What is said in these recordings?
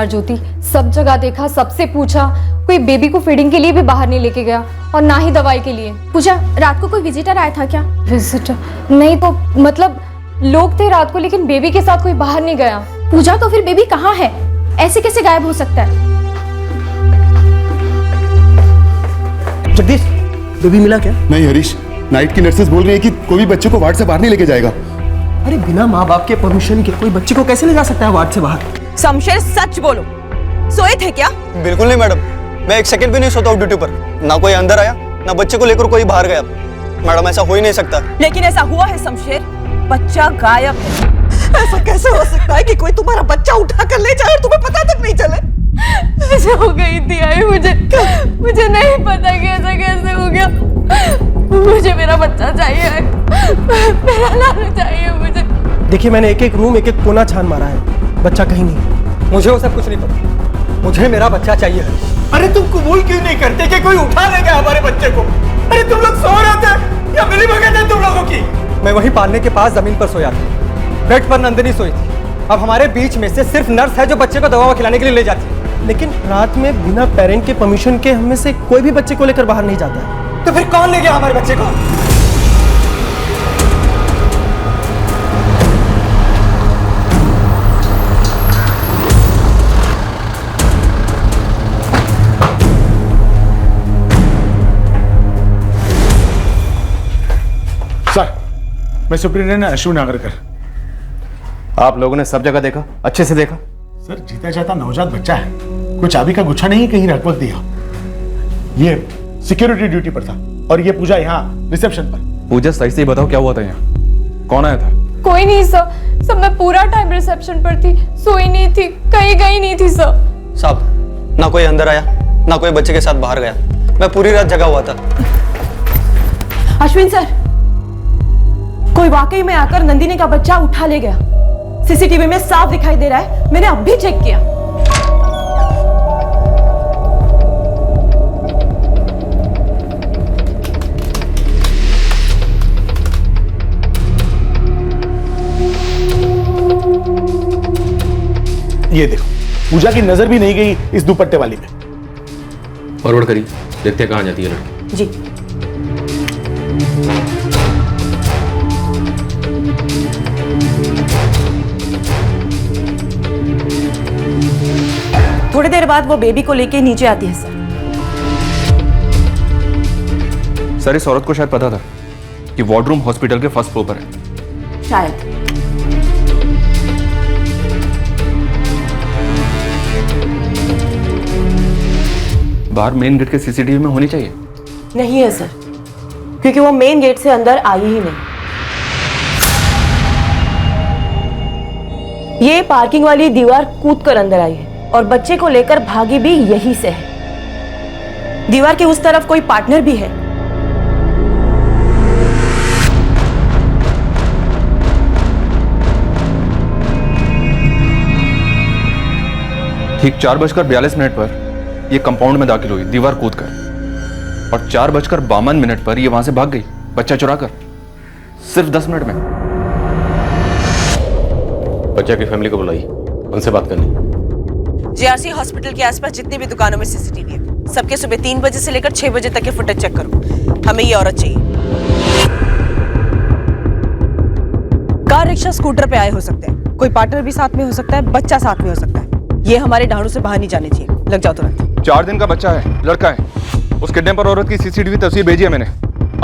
यार ज्योति, सब जगह देखा, सबसे पूछा, कोई बेबी को फीडिंग के लिए भी बाहर नहीं लेके गया और ना ही दवाई के लिए। पूजा, रात को कोई विजिटर आया था क्या? विजिटर नहीं तो मतलब लोग थे रात को, लेकिन बेबी के साथ कोई बाहर नहीं गया। पूजा, तो फिर बेबी कहाँ है? ऐसे कैसे गायब हो सकता है? जगदीश, बेबी मिला क्या? नहीं हरीश, नाइट की नर्सेस बोल रही है कि कोई भी बच्चे को वार्ड से बाहर नहीं लेके जाएगा। अरे बिना माँ बाप के परमिशन के कोई बच्चे को कैसे ले जा सकता है वार्ड से बाहर? शमशेर, सच बोलो, सोए थे क्या? बिल्कुल नहीं मैडम, मैं एक सेकंड भी नहीं सोता हूँ ड्यूटी पर। ना कोई अंदर आया, ना बच्चे को लेकर कोई बाहर गया। मैडम ऐसा हो ही नहीं सकता। लेकिन ऐसा हुआ है शमशेर, बच्चा गायब है। ऐसा कैसे हो सकता है कि कोई तुम्हारा बच्चा उठा कर ले जाए और तुम्हें पता तक नहीं चले? ऐसे हो गई थी आई, मुझे नहीं पता कि ऐसा कैसे हो गया। मुझे मेरा बच्चा चाहिए, मेरा लालू चाहिए मुझे। देखिए, मैंने एक एक रूम, एक एक कोना छान मारा है, बच्चा कहीं नहीं। मुझे वो सब कुछ नहीं पता, मुझे मेरा बच्चा चाहिए है। अरे तुम कबूल क्यों नहीं करते कि कोई उठा ले गया हमारे बच्चे को? अरे तुम लोग सो रहे थे या मिली भगत है तुम लोगों की? मैं वहीं पालने के पास जमीन पर सोया था, बेड पर नंदिनी सोई थी। अब हमारे बीच में से सिर्फ नर्स है जो बच्चे को दवा खिलाने के लिए ले जाती है। लेकिन रात में बिना पेरेंट के परमिशन के हम में से कोई भी बच्चे को लेकर बाहर नहीं जाता है। तो फिर कौन ले गया हमारे बच्चे को? सर, मैं सुप्रिंटेंडेंट अश्विन नागरकर। आप लोगों ने सब जगह देखा, अच्छे से देखा? सर, जीता जाता नवजात बच्चा है, कोई चाबी का गुच्छा नहीं कहीं रख दिया। ये सिक्योरिटी ड्यूटी पर था और ये पूजा यहाँ रिसेप्शन पर। पूजा, सही से बताओ क्या हुआ था यहाँ? कौन आया था? कोई नहीं सर, मैं पूरा टाइम रिसेप्शन पर थी, सोई नहीं थी, कहीं गई नहीं थी सर। साहब, ना कोई अंदर आया, ना कोई बच्चे के साथ बाहर गया। मैं पूरी रात जगा हुआ था। अश्विन सर, कोई वाकई में आकर नंदिनी का बच्चा उठा ले गया। सीसीटीवी में साफ दिखाई दे रहा है, मैंने अब भी चेक किया। ये देखो, पूजा की नजर भी नहीं गई इस दुपट्टे वाली में। फॉरवर्ड करिए, देखते हैं कहां जाती है लड़की। जी। थोड़ी देर बाद वो बेबी को लेके नीचे आती है सर। सर, इस औरत को शायद पता था कि वार्डरूम हॉस्पिटल के फर्स्ट फ्लोर पर है। शायद। बाहर मेन गेट के सीसीटीवी में होनी चाहिए। नहीं है सर, क्योंकि वो मेन गेट से अंदर आई ही नहीं। ये पार्किंग वाली दीवार कूद कर अंदर आई है और बच्चे को लेकर भागी भी यहीं से है। दीवार के उस तरफ कोई पार्टनर भी है। ठीक 4:42 पर ये कंपाउंड में दाखिल हुई दीवार कूदकर, और 4:52 पर ये वहां से भाग गई बच्चा चुराकर, सिर्फ 10 मिनट में। बच्चा की फैमिली को बुलाइए, उनसे बात करनी। जेआरसी हॉस्पिटल के आसपास जितने भी दुकानों में सीसीटीवी है, सबके सुबह 3 बजे से लेकर 6 बजे तक के फुटेज चेक करो। हमें ये औरत चाहिए। कार, रिक्शा, स्कूटर पे आए हो सकते हैं, कोई पार्टनर भी साथ में हो सकता है, बच्चा साथ में हो सकता है। ये हमारे ढाणू से बाहर नहीं जाने चाहिए। लग जाओ तुरंत। 4 दिन का बच्चा है, लड़का है। उस किडनैपर औरत की सीसीटीवी तस्वीर भेजी है मैंने।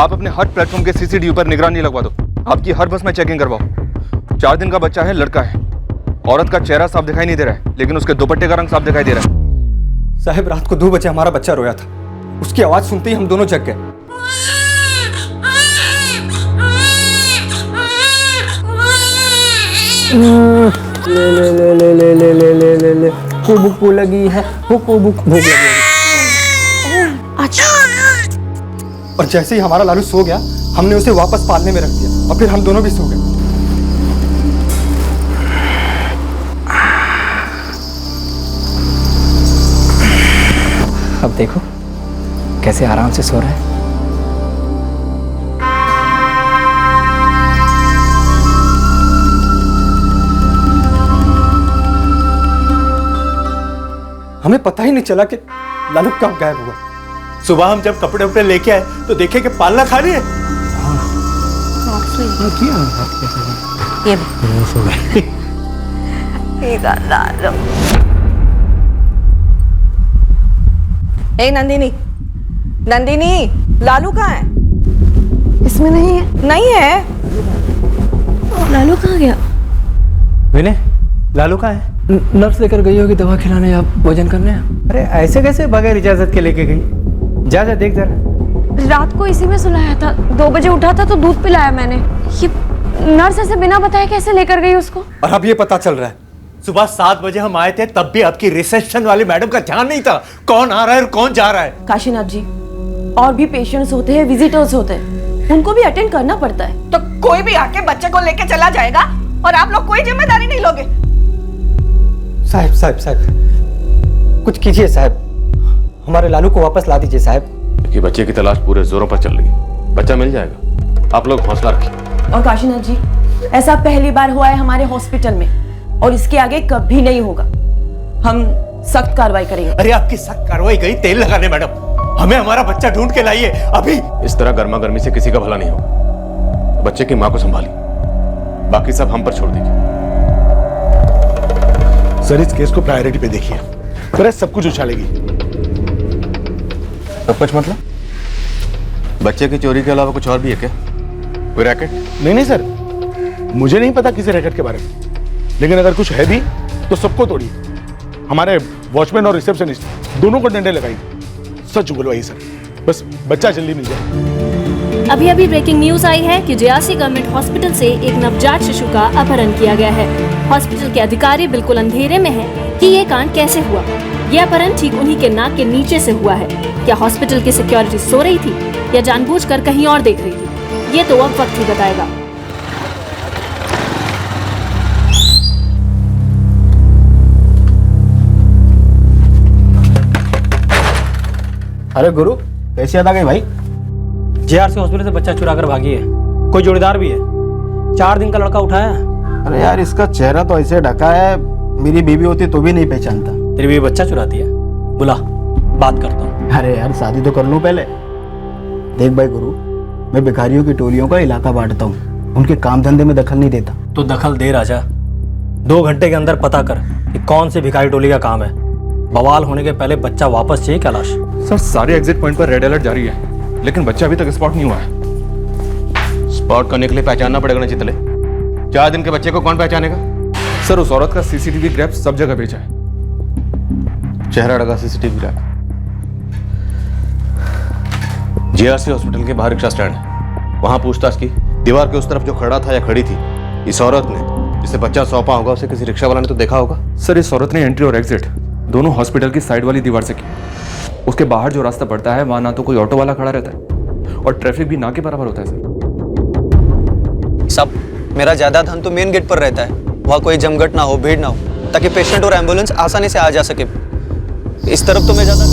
आप अपने हर प्लेटफॉर्म के सीसीटीवी पर निगरानी लगवा दो। आपकी हर बस में चेकिंग करवाओ। 4 दिन का बच्चा है, लड़का है। औरत का चेहरा साफ दिखाई नहीं दे रहा है, लेकिन उसके दुपट्टे का रंग साफ दिखाई दे रहा है। साहब, रात को 2 बजे हमारा बच्चा रोया था। उसकी आवाज सुनते ही हम दोनों जग गए। ले ले ले ले ले ले ले ले ले ले भूख लगी है, भूख लगी है। अच्छा। और जैसे ही हमारा लालू सो गया, हमने उसे वापस पालने में रख दिया और फिर हम दोनों भी सो गए। अब देखो कैसे आराम से सो रहा है। हमें पता ही नहीं चला कि लालू कब गायब हुआ। सुबह हम जब कपड़े उपड़े लेके आए तो देखे कि पालना खा रही है। ये लालू। ए नंदिनी, नंदिनी, लालू कहाँ है? इसमें नहीं है। नहीं है। लालू कहाँ गया? विनय, लालू कहाँ है? नर्स लेकर गई होगी दवा खिलाने या भोजन करने। अरे ऐसे कैसे बगैर इजाजत के लेके गई? जा जा देख जरा। रात को इसी में सुलाया था, 2 बजे उठा था तो दूध पिलाया मैंने। ये नर्स ऐसे बिना बताए कैसे लेकर गई उसको? और अब ये पता चल रहा है। सुबह 7 बजे हम आए थे, तब भी आपकी रिसेप्शन वाली मैडम का ध्यान नहीं था कौन आ रहा है और कौन जा रहा है। काशीनाथ जी, और भी पेशेंट्स होते हैं, विजिटर्स होते हैं, उनको भी अटेंड करना पड़ता है। तो कोई भी आके बच्चे को लेके चला जाएगा और आप लोग कोई जिम्मेदारी नहीं लोगे? साहब साहब साहब, कुछ कीजिए साहब, हमारे लालू को वापस ला दीजिए साहब। कि बच्चे की तलाश पूरे जोरों पर चल रही है, बच्चा मिल जाएगा, आप लोग हौसला रखिए। और काशीनाथ जी, ऐसा पहली बार हुआ है हमारे हॉस्पिटल में और इसके आगे कभी नहीं होगा। हम सख्त कार्रवाई करेंगे। अरे आपकी सख्त कार्रवाई गई तेल लगाने मैडम, हमें हमारा बच्चा ढूंढ के लाइए अभी। इस तरह गर्मा गर्मी से किसी का भला नहीं होगा। बच्चे की मां को संभालिए, बाकी सब हम पर छोड़ दीजिए। सर इस केस को प्रायोरिटी पे देखिए, प्रेस सब कुछ उछालेगी। सब कुछ मतलब? बच्चे की चोरी के अलावा कुछ और भी है क्या? कोई रैकेट? नहीं सर, मुझे नहीं पता किसी रैकेट के बारे में, लेकिन अगर कुछ है भी तो सबको तोड़िए। हमारे वॉचमैन और रिसेप्शनिस्ट दोनों को डंडे लगाइए। सच बुलवाइए सर, बस बच्चा जल्दी मिल जाए। अभी अभी ब्रेकिंग न्यूज आई है कि JRC गवर्नमेंट हॉस्पिटल से एक नवजात शिशु का अपहरण किया गया है। हॉस्पिटल के अधिकारी बिल्कुल अंधेरे में हैं कि ये कांड कैसे हुआ। यह अपहरण ठीक उन्हीं के नाक के नीचे से हुआ है। क्या हॉस्पिटल की सिक्योरिटी सो रही थी या जानबूझकर कहीं और देख रही थी, ये तो अब वक्त ही बताएगा। अरे गुरु, कैसे याद आ गई भाई? JRC हॉस्पिटल से बच्चा चुरा कर भागी है, कोई जोड़ीदार भी है। 4 दिन का लड़का उठाया। अरे यार, इसका चेहरा तो ऐसे ढका है, मेरी बीवी होती तो भी नहीं पहचानता। तेरी बीवी बच्चा चुराती है? बुला, बात करता हूँ। अरे यार, शादी तो कर लूं पहले। देख भाई गुरु, मैं भिखारियों की टोलियों का इलाका बांटता हूँ, उनके काम धंधे में दखल नहीं देता। तो दखल दे राजा, 2 घंटे के अंदर पता कर कि कौन सी भिखारी टोली का काम है। बवाल होने के पहले बच्चा वापस चाहिए कैलाश। सर सारे एग्जिट पॉइंट पर रेड अलर्ट जारी है, लेकिन बच्चा अभी तक स्पॉट नहीं हुआ है। स्पॉट करने के लिए पहचानना पड़ेगा ना चितले। 4 दिन के बच्चे को कौन पहचानेगा? सर उस औरत का CCTV ग्रैब सब जगह भेजा है। चेहरा लगा CCTV ग्रैब। JRC हॉस्पिटल के बाहर रिक्शा स्टैंड है, वहां पूछताछ की। दीवार के उस तरफ जो खड़ा था या खड़ी थी, इस औरत ने जिसे बच्चा सौंपा होगा उसे किसी रिक्शा वाला ने तो देखा होगा। सर इस औरत ने एंट्री और एग्जिट दोनों हॉस्पिटल की साइड वाली दीवार से की। उसके बाहर जो रास्ता पड़ता है वहां ना तो कोई ऑटो वाला खड़ा रहता है और ट्रैफिक भी ना के बराबर होता है। सर सब मेरा ज्यादा ध्यान तो मेन गेट पर रहता है, वहाँ कोई जमघट ना हो, भीड़ ना हो, ताकि पेशेंट और एम्बुलेंस आसानी से आ जा सके। इस तरफ तो मैं ज्यादा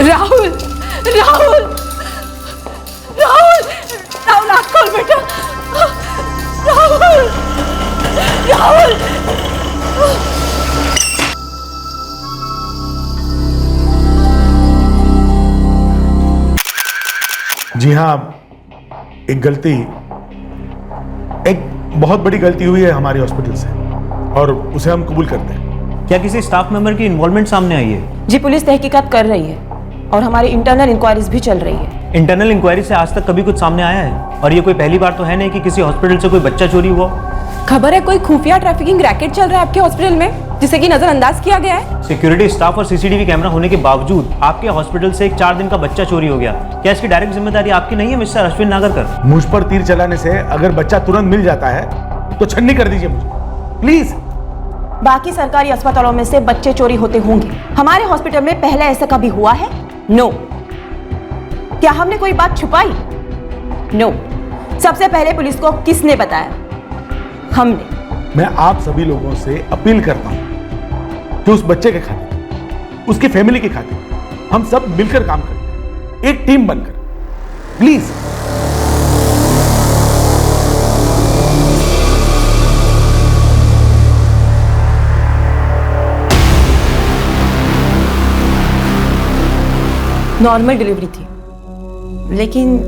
राहुल, राहुल, राहुल, राहुल आँख खोल बेटा। राहुल, राहुल। जी हाँ, एक गलती, एक बहुत बड़ी गलती हुई है हमारे हॉस्पिटल से और उसे हम कबूल करते हैं। क्या किसी स्टाफ मेंबर की इन्वॉल्वमेंट सामने आई है? जी, पुलिस तहकीकात कर रही है और हमारी इंटरनल इंक्वायरीज भी चल रही है। इंटरनल इंक्वायरी से आज तक कभी कुछ सामने आया है? और ये कोई पहली बार तो है नहीं कि किसी हॉस्पिटल से कोई बच्चा चोरी हुआ। खबर है कोई खुफिया ट्रैफिकिंग रैकेट चल रहा है आपके हॉस्पिटल में, जिसे कि नजरअंदाज किया गया है। सिक्योरिटी स्टाफ और CCTV कैमरा होने के बावजूद आपके हॉस्पिटल से एक 4 दिन का बच्चा चोरी हो गया। क्या इसकी डायरेक्ट जिम्मेदारी आपकी नहीं है मिस्टर अश्विन नागरकर? मुझ पर तीर चलाने से अगर बच्चा तुरंत मिल जाता है तो छन्नी कर दीजिए मुझे, प्लीज। बाकी सरकारी अस्पतालों में से बच्चे चोरी होते होंगे, हमारे हॉस्पिटल में पहले ऐसा कभी हुआ है? नो। क्या हमने कोई बात छुपाई? नो। सबसे पहले पुलिस को किसने बताया? हमने। मैं आप सभी लोगों से अपील करता हूं कि उस बच्चे के खातिर, उसकी फैमिली के खातिर हम सब मिलकर काम करें, एक टीम बनकर, प्लीज। नॉर्मल डिलीवरी थी, लेकिन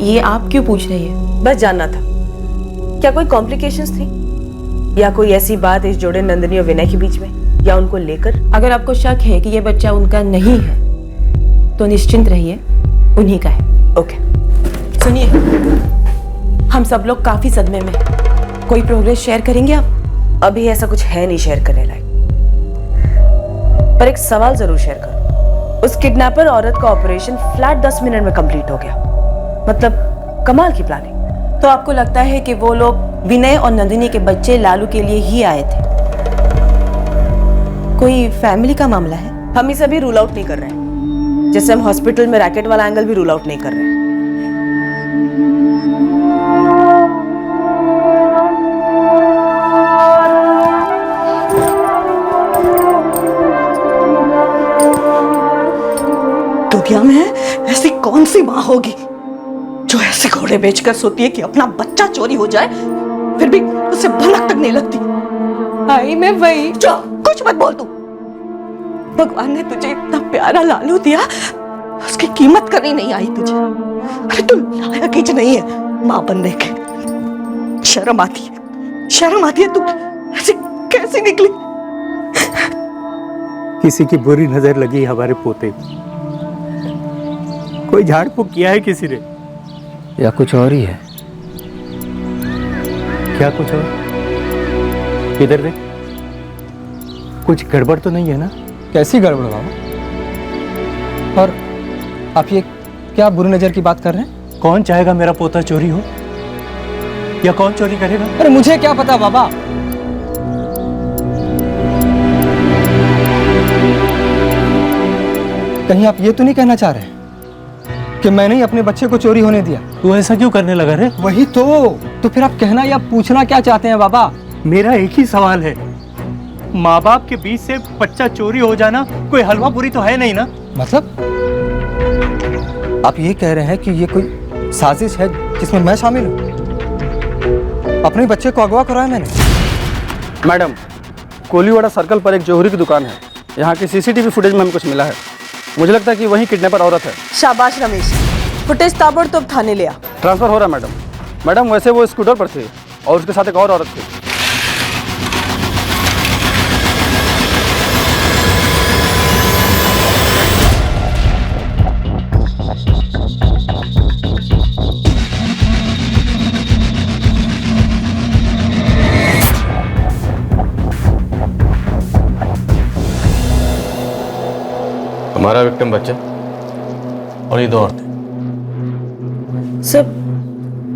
ये आप क्यों पूछ रही है? बस जानना था, क्या कोई कॉम्प्लिकेशंस थी या कोई ऐसी बात इस जोड़े नंदिनी और विनय के बीच में, या उनको लेकर? अगर आपको शक है कि ये बच्चा उनका नहीं है तो निश्चिंत रहिए, उन्हीं का है। ओके, सुनिए, हम सब लोग काफी सदमे में हैं। कोई प्रोग्रेस शेयर करेंगे आप? अभी ऐसा कुछ है नहीं शेयर करने लायक, पर एक सवाल जरूर शेयर करो। उस किडनैपर औरत का ऑपरेशन फ्लैट 10 मिनट में कंप्लीट हो गया, मतलब कमाल की प्लानिंग। तो आपको लगता है कि वो लोग विनय और नंदिनी के बच्चे लालू के लिए ही आए थे? कोई फैमिली का मामला है? हम इसे अभी रूल आउट नहीं कर रहे हैं, जैसे हम हॉस्पिटल में रैकेट वाला एंगल भी रूल आउट नहीं कर रहे हैं। दुनिया में ऐसी कौन सी माँ होगी जो ऐसे घोड़े बेचकर सोती है कि अपना बच्चा चोरी हो जाए, फिर भी उसे भनक तक नहीं लगती। आई मैं वही जो कुछ मत बोल तू। भगवान ने तुझे इतना प्यारा लालू दिया, उसकी कीमत करनी नहीं आई तुझे। अरे तू लायक ही नहीं है माँ बनने के। शर्म आती है, शर्म आती है। तू ऐसे कैसे निकली? किसी की बुरी नजर लगी हमारे पोते को, कोई झाड़ फूक किया है किसी ने, या कुछ और ही है? क्या कुछ और? इधर देख, कुछ गड़बड़ तो नहीं है ना? कैसी गड़बड़ बाबा? और आप ये क्या बुरी नजर की बात कर रहे हैं? कौन चाहेगा मेरा पोता चोरी हो, या कौन चोरी करेगा? अरे मुझे क्या पता बाबा। कहीं आप ये तो नहीं कहना चाह रहे कि मैंने ही अपने बच्चे को चोरी होने दिया? तू ऐसा क्यों करने लगा रे? वही तो फिर आप कहना या पूछना क्या चाहते हैं बाबा? मेरा एक ही सवाल है, माँ बाप के बीच से बच्चा चोरी हो जाना कोई हलवा पूरी तो है नहीं ना? मतलब आप ये कह रहे हैं कि ये कोई साजिश है जिसमें मैं शामिल हूँ? अपने बच्चे को अगवा कराया मैंने? मैडम, कोलीवाड़ा सर्कल पर एक जौहरी की दुकान है, यहाँ की सीसीटीवी फुटेज में हमें कुछ मिला है। मुझे लगता है कि वही किडनैपर औरत है। शाबाश रमेश, फुटेज ताबड़तोड़ थाने ले आ। ट्रांसफर हो रहा है मैडम। मैडम वैसे वो स्कूटर पर थे और उसके साथ एक और औरत थी। हमारा विक्टिम बच्चा और ये दो औरतें सब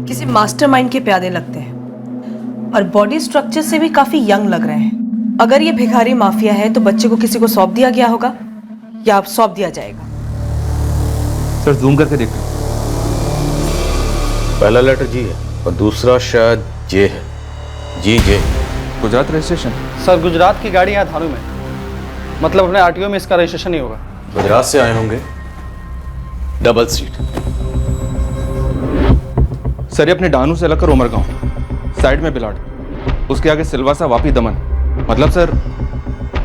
किसी मास्टरमाइंड के प्यादे लगते हैं और बॉडी स्ट्रक्चर से भी काफी यंग लग रहे हैं। अगर ये भिखारी माफिया है तो बच्चे को किसी को सौंप दिया गया होगा या सौंप दिया जाएगा। सर जूम करके देखते हैं। पहला लेटर जी है और दूसरा शायद जे है। जी जे। गुजरात रजिस्ट्रेशन? सर गुजरात की गाड़ी यहाँ थानों में, मतलब अपने आरटीओ में इसका रजिस्ट्रेशन नहीं होगा। गुजरात से आए होंगे, डबल सीट। सर ये अपने डानू से लगकर उमरगांव, साइड में बिलाड, उसके आगे सिलवासा, वापी, दमन। मतलब सर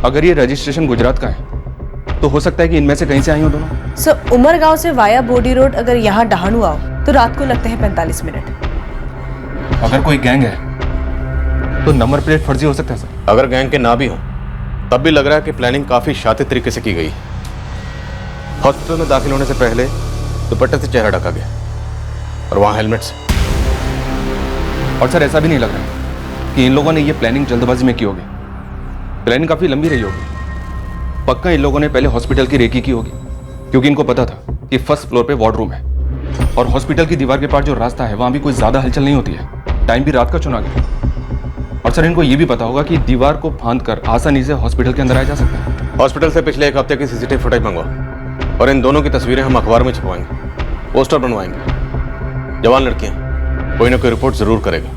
अगर ये रजिस्ट्रेशन गुजरात का है तो हो सकता है कि इनमें से कहीं से आई हो दोनों। सर उमरगांव से वाया बोडी रोड अगर यहाँ डहाणू आओ तो रात को लगते हैं 45 मिनट। अगर कोई गैंग है तो नंबर प्लेट फर्जी हो सकता है सर। अगर गैंग के ना भी हो तब भी लग रहा है कि प्लानिंग काफी शातिर तरीके से की गई। हॉस्पिटल में दाखिल होने से पहले दुपट्टे से चेहरा ढका गया और वहां हेलमेट से। और सर ऐसा भी नहीं लग रहा कि इन लोगों ने ये प्लानिंग जल्दबाजी में की होगी। प्लानिंग काफी लंबी रही होगी। पक्का इन लोगों ने पहले हॉस्पिटल की रेकी की होगी, क्योंकि इनको पता था कि फर्स्ट फ्लोर पे वार्डरूम है और हॉस्पिटल की दीवार के पास जो रास्ता है वहां भी कोई ज्यादा हलचल नहीं होती है। टाइम भी रात का चुना गया। और सर इनको ये भी पता होगा कि दीवार को फांद कर आसानी से हॉस्पिटल के अंदर आया जा सकता है। हॉस्पिटल से पिछले एक हफ्ते की सीसीटीवी फुटेज मंगवा और इन दोनों की तस्वीरें हम अखबार में छपवाएंगे, पोस्टर बनवाएंगे। जवान लड़कियां, कोई ना कोई रिपोर्ट जरूर करेगा।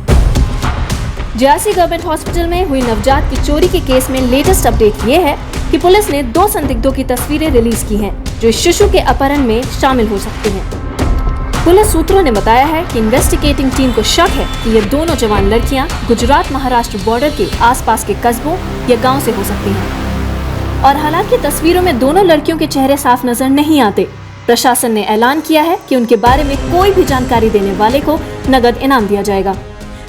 JRC गवर्नमेंट हॉस्पिटल में हुई नवजात की चोरी के केस में लेटेस्ट अपडेट ये है कि पुलिस ने 2 संदिग्धों की तस्वीरें रिलीज की हैं, जो इस शिशु के अपहरण में शामिल हो सकते हैं। पुलिस सूत्रों ने बताया है कि इन्वेस्टिगेटिंग टीम को शक है कि ये दोनों जवान लड़कियां गुजरात महाराष्ट्र बॉर्डर के आसपास के कस्बों या गांव से हो सकती हैं। और हालांकि तस्वीरों में दोनों लड़कियों के चेहरे साफ नजर नहीं आते, प्रशासन ने ऐलान किया है कि उनके बारे में कोई भी जानकारी देने वाले को नगद इनाम दिया जाएगा।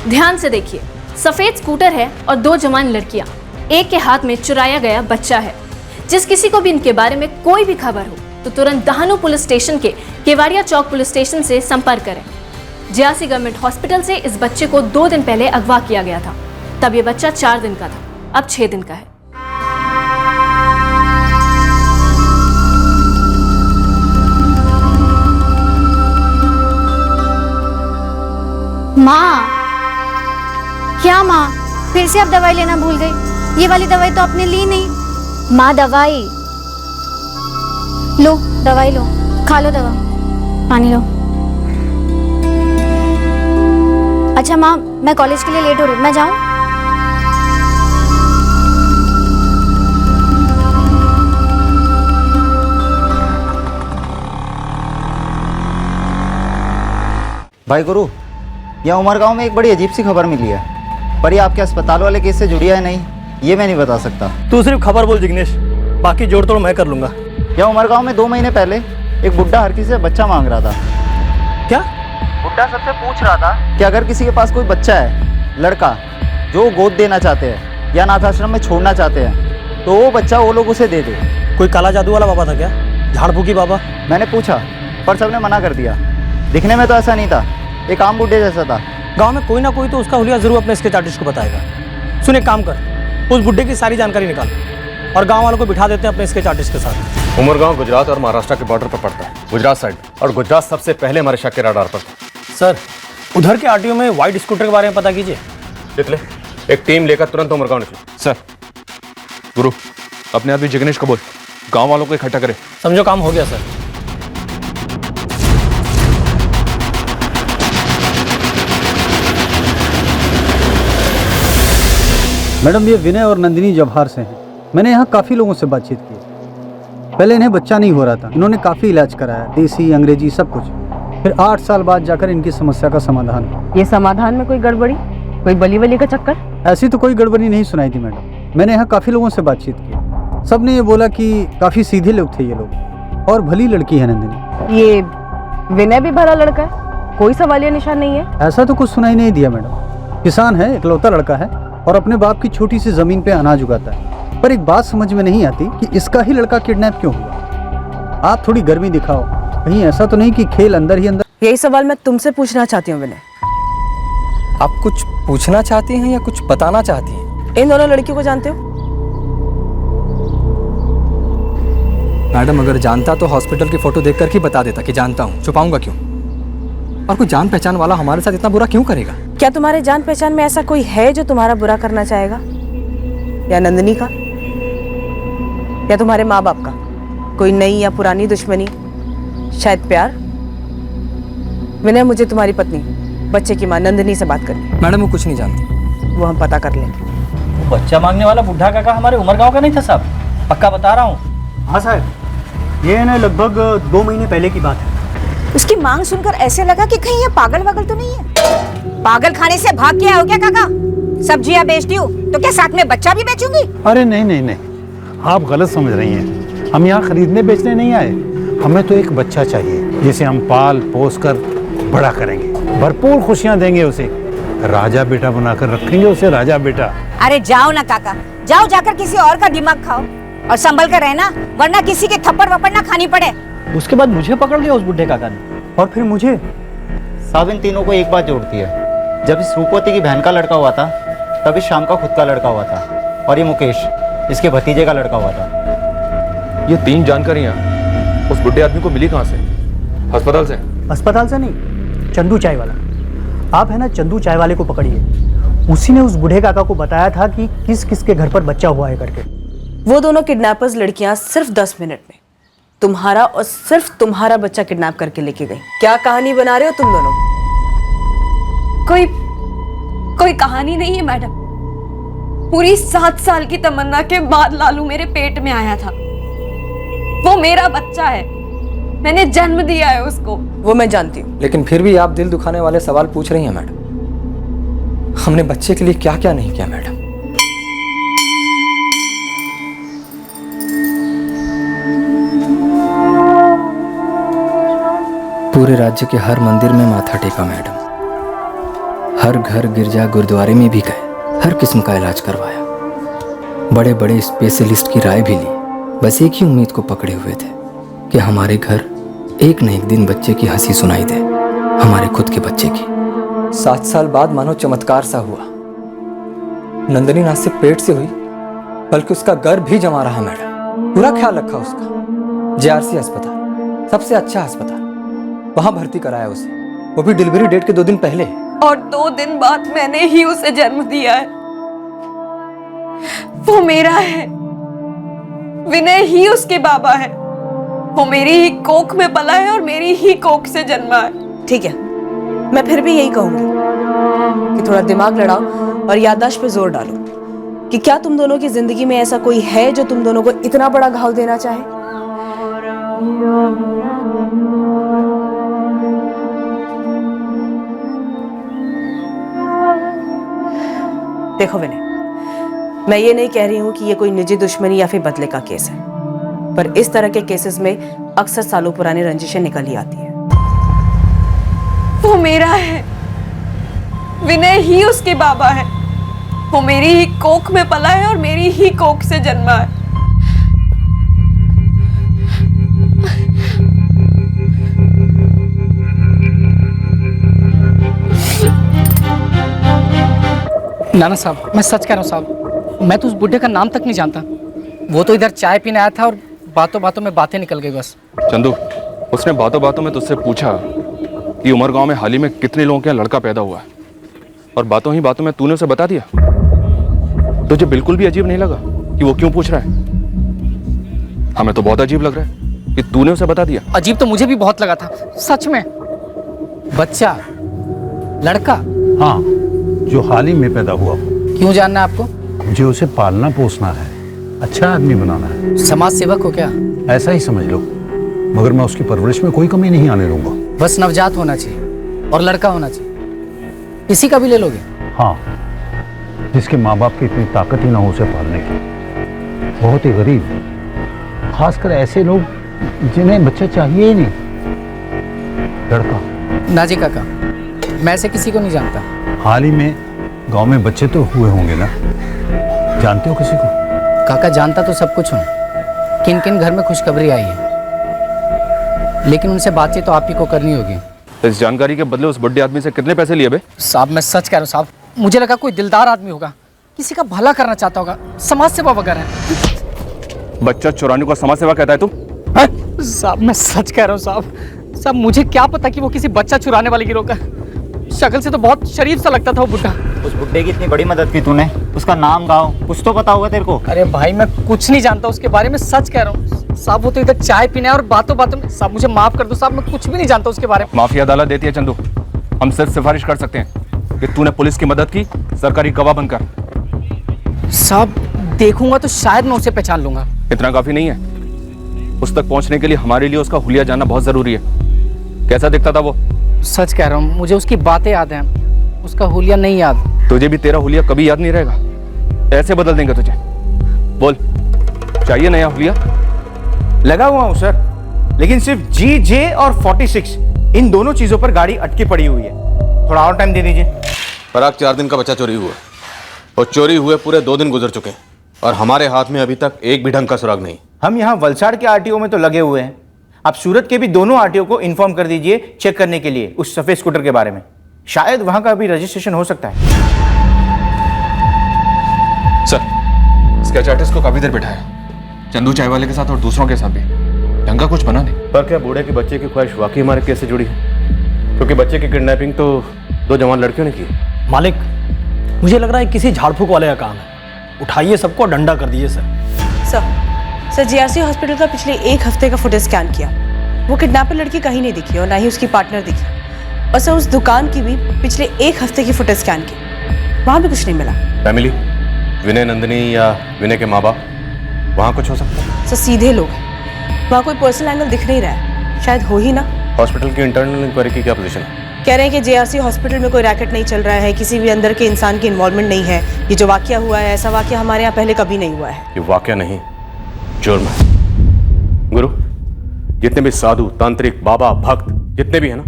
ध्यान से देखिए, सफेद स्कूटर है और 2 जवान लड़कियां, एक के हाथ में चुराया गया बच्चा है। जिस किसी को भी इनके बारे में कोई भी खबर हो तो तुरंत दहानू पुलिस स्टेशन के केवाड़िया चौक पुलिस स्टेशन से संपर्क करें। JRC गवर्नमेंट हॉस्पिटल से इस बच्चे को 2 दिन पहले अगवा किया गया था, तब ये बच्चा 4 दिन का था, अब 6 दिन का है। माँ, क्या माँ, फिर से आप दवाई लेना भूल गई? ये वाली दवाई तो आपने ली नहीं। माँ, दवाई लो, दवाई लो, खा लो दवा, पानी लो। अच्छा माँ, मैं कॉलेज के लिए लेट हो रही हूँ, मैं जाऊँ? भाई गुरु, यहाँ उमरगांव में एक बड़ी अजीब सी खबर मिली है, पर ये आपके अस्पताल वाले केस से जुड़ी है नहीं, ये मैं नहीं बता सकता। तू सिर्फ खबर बोल जिग्नेश, बाकी जोड़ तोड़ मैं कर लूंगा। यहाँ उमरगांव में 2 महीने पहले एक बुड्ढा हर किसी से बच्चा मांग रहा था। क्या? बुड्ढा सबसे पूछ रहा था कि अगर किसी के पास कोई बच्चा है, लड़का, जो गोद देना चाहते हैं या अनाथ आश्रम में छोड़ना चाहते हैं, तो वो बच्चा वो लोग उसे दे दे। कोई काला जादू वाला बाबा था क्या? झाड़ फूकी बाबा? मैंने पूछा, पर सबने मना कर दिया। दिखने में तो ऐसा नहीं था, एक आम बुड्ढे जैसा था। गांव में कोई ना कोई तो उसका हुलिया जरूर अपने स्केच आर्टिस्ट को बताएगा। सुन, एक काम कर, उस बुड्ढे की सारी जानकारी निकाल और गांव वालों को बिठा देते हैं अपने स्केच आर्टिस्ट के साथ। उमरगांव गुजरात और महाराष्ट्र के बॉर्डर पर पड़ता है, गुजरात साइड, और गुजरात सबसे पहले हमारे शक के रडार पर था। सर, उधर के आरटीओ में व्हाइट स्कूटर के बारे में पता कीजिए। तितले, एक टीम लेकर तुरंत उमरगांव निकलो। सर, गुरु अपने आदमी जिग्नेश को बोल गांव वालों को इकट्ठा करे। समझो, काम हो गया सर। मैडम, ये विनय और नंदिनी जवाहर से हैं। मैंने यहाँ काफ़ी लोगों से बातचीत की। पहले इन्हें बच्चा नहीं हो रहा था, इन्होंने काफ़ी इलाज कराया, देसी अंग्रेजी सब कुछ। फिर 8 साल बाद जाकर इनकी समस्या का समाधान हुआ। ये समाधान में कोई गड़बड़ी, कोई बली वली का चक्कर? ऐसी तो कोई गड़बड़ी नहीं सुनाई थी मैडम। मैंने यहाँ काफ़ी लोगों से बातचीत की, सबने ये बोला कि काफ़ी सीधे लोग थे ये लोग, और भली लड़की है नंदिनी। ये विनय भी भला लड़का है, कोई सवालिया निशान नहीं है? ऐसा तो कुछ सुनाई नहीं दिया मैडम। किसान है, इकलौता लड़का है और अपने बाप की छोटी सी जमीन पे अनाज उगाता है। पर एक बात समझ में नहीं आती कि इसका ही लड़का किडनैप क्यों हुआ। आप थोड़ी गर्मी दिखाओ, कहीं ऐसा तो नहीं कि खेल अंदर ही अंदर। यही सवाल मैं तुमसे पूछना चाहती हूँ विनय। आप कुछ पूछना चाहती हैं या कुछ बताना चाहती हैं? इन दोनों लड़कियों को जानते हो? मैडम, अगर जानता तो हॉस्पिटल की फोटो देखकर ही बता देता कि जानता हूँ, छुपाऊंगा क्यों? और कोई जान पहचान वाला हमारे साथ इतना बुरा क्यों करेगा? क्या तुम्हारे जान पहचान में ऐसा कोई है जो तुम्हारा बुरा करना चाहेगा? या नंदिनी का, या तुम्हारे माँ बाप का कोई नई या पुरानी दुश्मनी, शायद प्यार? विनय, मुझे तुम्हारी पत्नी, बच्चे की माँ नंदिनी से बात करनी। मैडम, वो कुछ नहीं जानती। वो हम पता कर लेंगे। बच्चा मांगने वाला बुढ़ा काका हमारे उमरगांव का नहीं था साहब, पक्का बता रहा हूँ। हाँ साहब, ये ना लगभग 2 महीने पहले की बात है। उसकी मांग सुनकर ऐसे लगा कि कहीं ये पागल वागल तो नहीं है। पागल खाने से भाग के आओ क्या काका? सब्जियां बेचती हूँ तो क्या साथ में बच्चा भी बेचूंगी? अरे नहीं नहीं नहीं, आप गलत समझ रही हैं। हम यहाँ खरीदने बेचने नहीं आए, हमें तो एक बच्चा चाहिए जिसे हम पाल पोस कर बड़ा करेंगे, भरपूर खुशियाँ देंगे उसे, राजा बेटा बनाकर रखेंगे उसे, राजा बेटा। अरे जाओ ना काका, जाओ जाकर किसी और का दिमाग खाओ और संभल कर रहना, वरना किसी के थप्पड़ वप्पड़ ना खानी पड़े। उसके बाद मुझे पकड़ लिया उस बुढ़े काका ने, और फिर मुझे। साहब, इन तीनों को एक बात जोड़ती है। जब इस रूपवती की बहन का लड़का हुआ था, तब इस शाम का खुद का लड़का हुआ था, और ये मुकेश इसके भतीजे का लड़का हुआ था। ये 3 जानकारियां उस बुढ़े आदमी को मिली कहाँ से? अस्पताल से? अस्पताल से नहीं, चंदू चाय वाला। आप है ना, चंदू चाय वाले को पकड़िए। उसी ने उस बूढ़े काका को बताया था कि किस किस के घर पर बच्चा हुआ है करके। वो दोनों किडनैपर्स लड़कियां सिर्फ 10 मिनट में तुम्हारा और सिर्फ तुम्हारा बच्चा किडनैप करके लेके गई। क्या कहानी बना रहे हो तुम दोनों? कोई कोई कहानी नहीं है मैडम। पूरी 7 साल की तमन्ना के बाद लालू मेरे पेट में आया था। वो मेरा बच्चा है, मैंने जन्म दिया है उसको। वो मैं जानती हूँ, लेकिन फिर भी आप दिल दुखाने वाले सवाल पूछ रही हैं मैडम। हमने बच्चे के लिए क्या क्या नहीं किया मैडम। पूरे राज्य के हर मंदिर में माथा टेका मैडम, हर घर गिरजा गुरुद्वारे में भी गए, हर किस्म का इलाज करवाया, बड़े बड़े स्पेशलिस्ट की राय भी ली। बस एक ही उम्मीद को पकड़े हुए थे कि हमारे घर एक न एक दिन बच्चे की हंसी सुनाई दे, हमारे खुद के बच्चे की। 7 साल बाद मानो चमत्कार सा हुआ। नंदिनी ना सिर्फ पेट से हुई बल्कि उसका गर्भ भी जमा रहा मैडम। पूरा ख्याल रखा उसका। जेआरसी अस्पताल, सबसे अच्छा अस्पताल, वहां भर्ती कराया उसे, वो भी डिलीवरी डेट के 2 दिन पहले। और 2 दिन बाद मैंने ही उसे जन्म दिया है। वो मेरा है, विनय ही उसके बाबा है। वो मेरी ही कोख में पला है और मेरी ही कोख से जन्मा है। ठीक है, मैं फिर भी यही कहूंगी कि थोड़ा दिमाग लड़ाओ और याददाश्त पे जोर डालो कि क्या तुम दोनों की जिंदगी में ऐसा कोई है जो तुम दोनों को इतना बड़ा घाव देना चाहे। देखो विनय, मैं ये नहीं कह रही हूं कि ये कोई निजी दुश्मनी या फिर बदले का केस है, पर इस तरह के केसेस में अक्सर सालों पुरानी रंजिशें निकल ही आती है। वो मेरा है, विनय ही उसके बाबा है। वो मेरी ही कोख में पला है और मेरी ही कोख से जन्मा है। नाना साहब, मैं सच कह रहा हूँ साहब, मैं तो उस बुढ़े का नाम तक नहीं जानता। वो तो इधर चाय पीने आया था और बातों बातों में बातें निकल गई बस। चंदू, उसने बातों बातों में तुझसे पूछा कि उमर गांव में हाल ही में कितने लोगों के यहाँ लड़का पैदा हुआ है, और बातों ही बातों में तूने उसे बता दिया। तुझे बिल्कुल भी अजीब नहीं लगा कि वो क्यों पूछ रहा है? हमें तो बहुत अजीब लग रहा है कि तूने उसे बता दिया। अजीब तो मुझे भी बहुत लगा था, सच में। बच्चा, लड़का, हाँ, जो हाल ही में पैदा हुआ। क्यों जानना है आपको? मुझे उसे पालना पोसना है, अच्छा आदमी बनाना है। समाज सेवक हो क्या? ऐसा ही समझ लो, मगर मैं उसकी परवरिश में कोई कमी नहीं आने दूंगा। बस नवजात होना चाहिए और लड़का होना चाहिए। किसी का भी ले लोगे? हाँ, जिसके माँ बाप की इतनी ताकत ही ना हो उसे पालने की। बहुत ही गरीब, खासकर ऐसे लोग जिन्हें बच्चा चाहिए ही नहीं। लड़का। ना जी काका, मैं ऐसे किसी को नहीं जानता। हाल ही में गांव में बच्चे तो हुए होंगे ना, जानते हो किसी को? काका जानता तो सब कुछ हूँ, किन किन घर में खुशखबरी आई है, लेकिन उनसे बातचीत तो आप ही को करनी होगी। इस जानकारी के बदले उस बड़े आदमी से कितने पैसे लिए बे? साहब मैं सच कह रहा हूँ साहब, मुझे लगा कोई दिलदार आदमी होगा, किसी का भला करना चाहता होगा, समाज सेवा वगैरह है। बच्चा चुराने को समाज सेवा कहता है तुम? साहब मैं सच कह रहा हूँ साहब, मुझे क्या पता कि वो किसी बच्चा चुराने वाले गिरोह का। शक्ल से तो बहुत शरीफ सा लगता था वो बुढ़ा। उस बुड्ढे की इतनी बड़ी मदद की तूने, उसका नाम गाँव कुछ तो पता होगा तेरे को। अरे भाई मैं कुछ नहीं जानता उसके बारे में, सच कह रहा हूँ साहब। वो तो इधर चाय पीने और बातों बातों में, साहब मुझे माफ कर दो साहब, मैं कुछ भी नहीं जानता उसके बारे में। माफी अदालत देती है चंदू, हम सिर्फ सिफारिश कर सकते हैं कि तूने पुलिस की मदद की सरकारी गवाह बनकर। साहब देखूंगा तो शायद मैं उसे पहचान लूंगा। इतना काफी नहीं है, उस तक पहुंचने के लिए हमारे लिए उसका हुलिया जानना बहुत जरूरी है। कैसा दिखता था वो? सच कह रहा हूँ, मुझे उसकी बातें याद हैं, उसका हुलिया नहीं याद। तुझे भी तेरा हुलिया कभी याद नहीं रहेगा, ऐसे बदल देंगे तुझे। बोल, चाहिए नया हुलिया? लगा हुआ हूँ सर, लेकिन सिर्फ GJ और 46 इन दोनों चीजों पर गाड़ी अटकी पड़ी हुई है। थोड़ा और टाइम दे दीजिए। पराग, 4 दिन का बच्चा चोरी हुआ और चोरी हुए पूरे 2 दिन गुजर चुके हैं और हमारे हाथ में अभी तक एक भी ढंग का सुराग नहीं। हम यहाँ वलसाड़ के RTO में तो लगे हुए हैं, आप सूरत के भी दोनों RTO को इन्फॉर्म कर दीजिए चेक करने के लिए उस सफेद स्कूटर के बारे में। शायद वहां का भी रजिस्ट्रेशन हो सकता है। सर, स्केच आर्टिस्ट को काफी देर बिठाया, चंदू चाय वाले के साथ और दूसरों के साथ भी, ढंग का कुछ बना नहीं। पर क्या बूढ़े के बच्चे की ख्वाहिश वाकई हमारे केस से जुड़ी है? क्योंकि बच्चे की किडनैपिंग तो 2 जवान लड़कियों ने की। मालिक, मुझे लग रहा है किसी झाड़ फूक वाले का काम है। उठाइए सबको, डंडा कर दीजिए सर। सर जीआरसी हॉस्पिटल का पिछले 1 हफ्ते का फुटेज स्कैन किया, वो किडनैपर लड़की कहीं नहीं दिखी और ना ही उसकी पार्टनर दिखी। और सर उस दुकान की भी पिछले 1 हफ्ते की फुटेज स्कैन की, वहां भी कुछ नहीं मिला। फैमिली, विनय, नंदिनी या विनय के माँ बाप, वहाँ कुछ हो सकता है? सर सीधे लोग हैं, वहाँ कोई पर्सनल एंगल दिख नहीं रहा है, शायद हो ही ना। हॉस्पिटल की इंटरनल इंक्वायरी की क्या पोजीशन है? कह रहे हैं कि जेआरसी हॉस्पिटल में कोई रैकेट नहीं चल रहा है, किसी भी अंदर के इंसान की इन्वॉल्वमेंट नहीं है। ये जो वाकया हुआ है, ऐसा वाकया हमारे यहाँ पहले कभी नहीं हुआ है। ये वाकया नहीं, जुर्म है। गुरु, जितने भी साधु, तांत्रिक, बाबा, भक्त जितने भी है ना,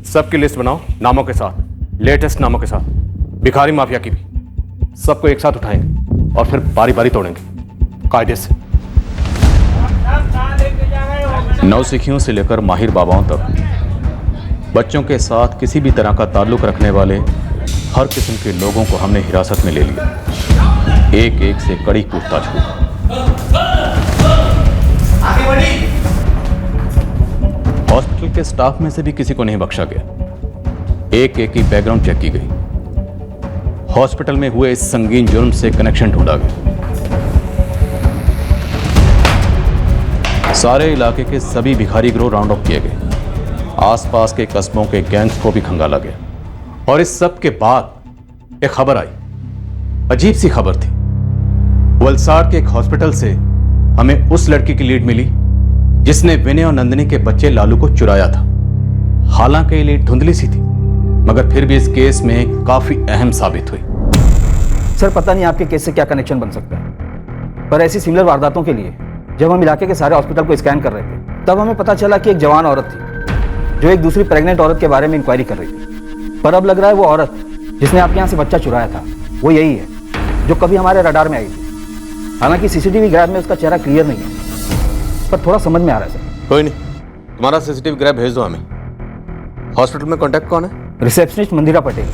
सबकी लिस्ट बनाओ नामों के साथ, लेटेस्ट नामों के साथ, भिखारी माफिया की भी। सबको एक साथ उठाएंगे और फिर बारी बारी तोड़ेंगे कायदे से। नौसिखियों से लेकर माहिर बाबाओं तक बच्चों के साथ किसी भी तरह का ताल्लुक रखने वाले हर किस्म के लोगों को हमने हिरासत में ले लिया। एक एक से कड़ी पूछताछ हुई। हॉस्पिटल के स्टाफ में से भी किसी को नहीं बख्शा गया। एक एक की बैकग्राउंड चेक की गई। हॉस्पिटल में हुए इस संगीन जुर्म से कनेक्शन ढूंढा गया। सारे इलाके के सभी भिखारी गिरोह राउंड अप किए गए। आसपास के कस्बों के गैंग्स को भी खंगाला गया। और इस सब के बाद एक खबर आई, अजीब सी खबर थी। वलसाड़ के एक हॉस्पिटल से हमें उस लड़की की लीड मिली जिसने विनय और नंदिनी के बच्चे लालू को चुराया था। हालांकि ये लीड धुंधली सी थी, मगर फिर भी इस केस में काफी अहम साबित हुई। सर पता नहीं आपके केस से क्या कनेक्शन बन सकता है, पर ऐसी सिमिलर वारदातों के लिए जब हम इलाके के सारे हॉस्पिटल को स्कैन कर रहे थे, तब हमें पता चला कि एक जवान औरत थी जो एक दूसरी प्रेग्नेंट औरत के बारे में इंक्वायरी कर रही थी। पर अब लग रहा है वो औरत जिसने आपके यहाँ से बच्चा चुराया था वो यही है जो कभी हमारे रडार में आई थी। हालांकि सीसीटीवी ग्रैब में उसका चेहरा क्लियर नहीं है, पर थोड़ा समझ में आ रहा है सर। कोई नहीं, तुम्हारा सीसीटीवी ग्रैब भेज दो हमें। हॉस्पिटल में कॉन्टैक्ट कौन है? रिसेप्शनिस्ट मंदिरा पटेल।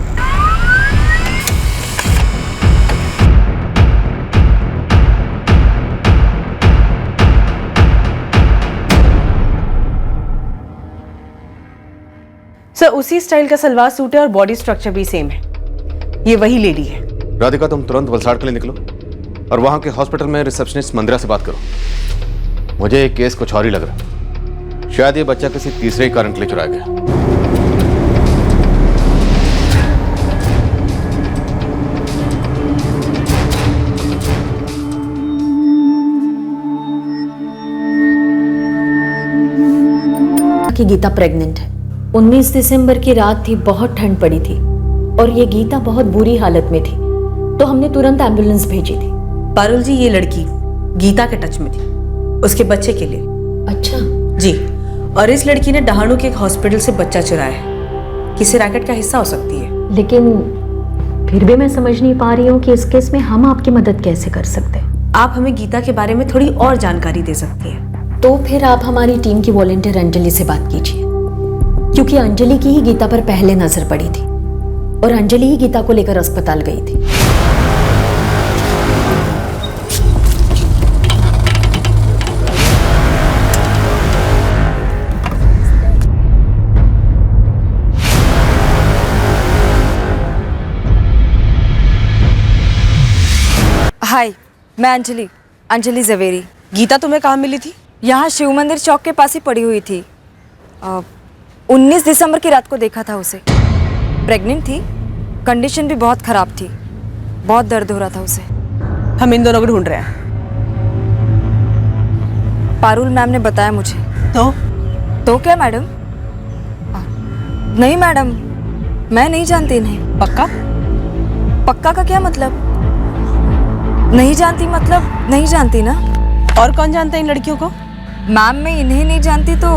सर उसी स्टाइल का सलवार सूट है और बॉडी स्ट्रक्चर भी सेम है। ये वही लेडी है। राधिका, तुम तुरंत वलसाड़ के लिए निकलो और वहां के हॉस्पिटल में रिसेप्शनिस्ट मंदिरा से बात करो। मुझे ये केस कुछ और ही लग रहा है। शायद ये बच्चा किसी तीसरे ही कारण के लिए चुराया गया। कि गीता प्रेग्नेंट है। 19 दिसंबर की रात थी, बहुत ठंड पड़ी थी और ये गीता बहुत बुरी हालत में थी, तो हमने तुरंत एम्बुलेंस भेजी थी। पारुल जी, ये लड़की गीता के टच में थी, उसके बच्चे के लिए। अच्छा जी, और इस लड़की ने डहाणू के एक हॉस्पिटल से बच्चा चुराया है। किसी रैकेट का हिस्सा हो सकती है। लेकिन फिर भी मैं समझ नहीं पा रही हूँ कि इस केस में हम आपकी मदद कैसे कर सकते हैं। आप हमें गीता के बारे में थोड़ी और जानकारी दे सकती हैं। तो फिर आप हमारी टीम की वॉलंटियर अंजलि से बात कीजिए, क्योंकि अंजलि की ही गीता पर पहले नजर पड़ी थी और अंजलि ही गीता को लेकर अस्पताल गई थी। हाय, मैं अंजलि जवेरी। गीता तुम्हें कहाँ मिली थी? यहाँ शिव मंदिर चौक के पास ही पड़ी हुई थी। 19 दिसंबर की रात को देखा था उसे। प्रेग्नेंट थी, कंडीशन भी बहुत ख़राब थी, बहुत दर्द हो रहा था उसे। हम इन दोनों को ढूंढ रहे हैं। पारुल मैम ने बताया मुझे। तो क्या मैडम? नहीं मैडम, मैं नहीं जानती इन्हें। पक्का? पक्का का क्या मतलब? नहीं जानती मतलब नहीं जानती ना। और कौन जानता है इन लड़कियों को? मैम, मैं इन्हें नहीं जानती तो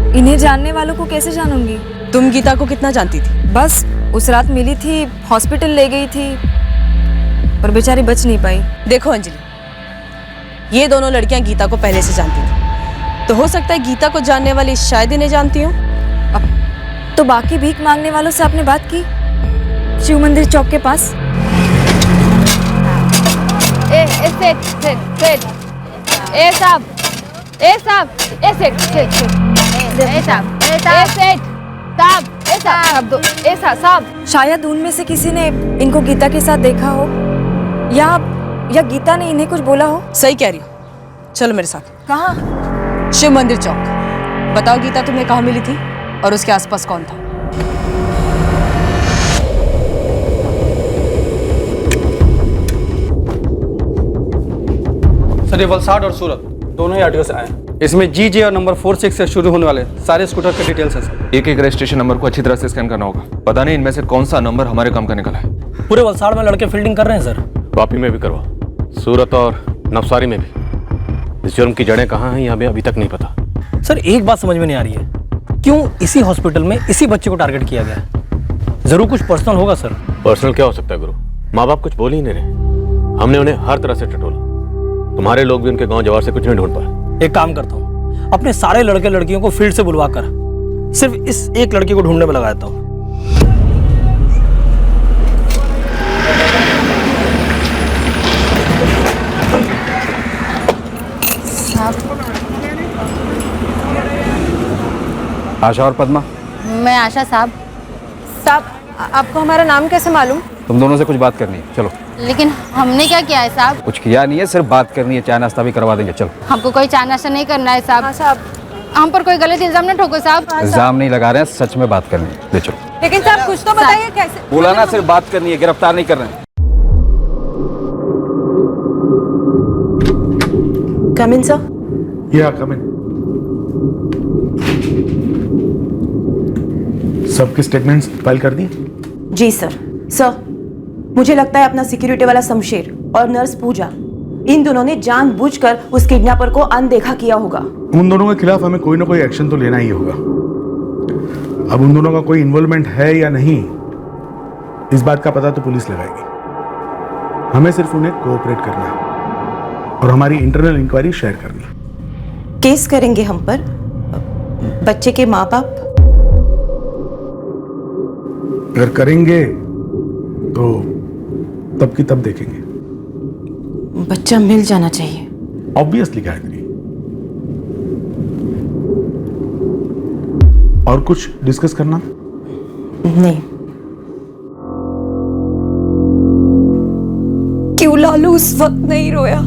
इन्हें जानने वालों को कैसे जानूंगी? तुम गीता को कितना जानती थी? बस उस रात मिली थी, हॉस्पिटल ले गई थी, पर बेचारी बच नहीं पाई। देखो अंजलि, ये दोनों लड़कियां गीता को पहले से जानती थी, तो हो सकता है गीता को जानने वाली शायद इन्हें जानती हो। अब तो बाकी भीख मांगने वालों से आपने बात की शिव मंदिर चौक के पास? शायद उनमें से किसी ने इनको गीता के साथ देखा हो या गीता ने इन्हें कुछ बोला हो। सही कह रही हो, चलो मेरे साथ। कहाँ? शिव मंदिर चौक। बताओ गीता तुम्हें कहाँ मिली थी और उसके आसपास कौन था? सर ये वलसाड और सूरत दोनों ही आरटीओ से आए हैं। इसमें GJ और नंबर 46 से शुरू होने वाले सारे स्कूटर के डिटेल्स हैं सर। एक एक रजिस्ट्रेशन नंबर को अच्छी तरह से स्कैन करना होगा। पता नहीं इनमें से कौन सा नंबर हमारे काम का निकला है। पूरे वलसाड़ में लड़के फील्डिंग कर रहे हैं सर। वापी में भी करवा, सूरत और नवसारी में भी। इस जुर्म की जड़ें कहाँ हैं, हमें अभी तक नहीं पता। सर एक बात समझ में नहीं आ रही है, क्यों इसी हॉस्पिटल में इसी बच्चे को टारगेट किया गया है? जरूर कुछ पर्सनल होगा सर। पर्सनल क्या हो सकता है गुरु? माँ बाप कुछ बोल ही नहीं रहे। हमने उन्हें हर तरह से टटोला। तुम्हारे लोग भी उनके गांव जवार से कुछ नहीं ढूंढ पाए। एक काम करता हूँ, अपने सारे लड़के लड़कियों को फील्ड से बुलवा कर सिर्फ इस एक लड़के को ढूंढने में लगा देता हूँ। आशा और पद्मा। मैं आशा साहब। साहब, आपको हमारा नाम कैसे मालूम? तुम दोनों से कुछ बात करनी है, चलो। लेकिन हमने क्या किया है साहब? कुछ किया नहीं है, सिर्फ बात करनी है। चाय नाश्ता भी करवा देंगे, चलो। हमको कोई चाय नाश्ता नहीं करना है साहब। साहब, हम पर कोई गलत इल्जाम न ठोको साहब। इल्जाम नहीं लगा रहे हैं, सच में बात करनी है, ले चलो। लेकिन साहब कुछ तो बताइए कैसे? बोला ना, सिर्फ बात करनी है, गिरफ्तार नहीं कर रहे हैं। कम इन सर। या कम इन। सबके स्टेटमेंट्स फाइल कर दिए? जी सर। सर, मुझे लगता है अपना सिक्योरिटी वाला शमशेर और नर्स पूजा, इन दोनों ने जानबूझकर उस किडनैपर को अनदेखा किया होगा। उन दोनों के खिलाफ हमें कोई ना कोई एक्शन तो लेना ही होगा। अब उन दोनों का कोई इन्वॉल्वमेंट है या नहीं, इस बात का पता तो पुलिस लगाएगी। हमें सिर्फ उन्हें कोऑपरेट करना है और हमारी इंटरनल इंक्वायरी शेयर करनी है। केस करेंगे हम पर? बच्चे के माँ बाप? अगर करेंगे तो तब की तब देखेंगे। बच्चा मिल जाना चाहिए। ऑब्वियसली गायत्री। और कुछ डिस्कस करना? नहीं। क्यों लालू उस वक्त नहीं रोया?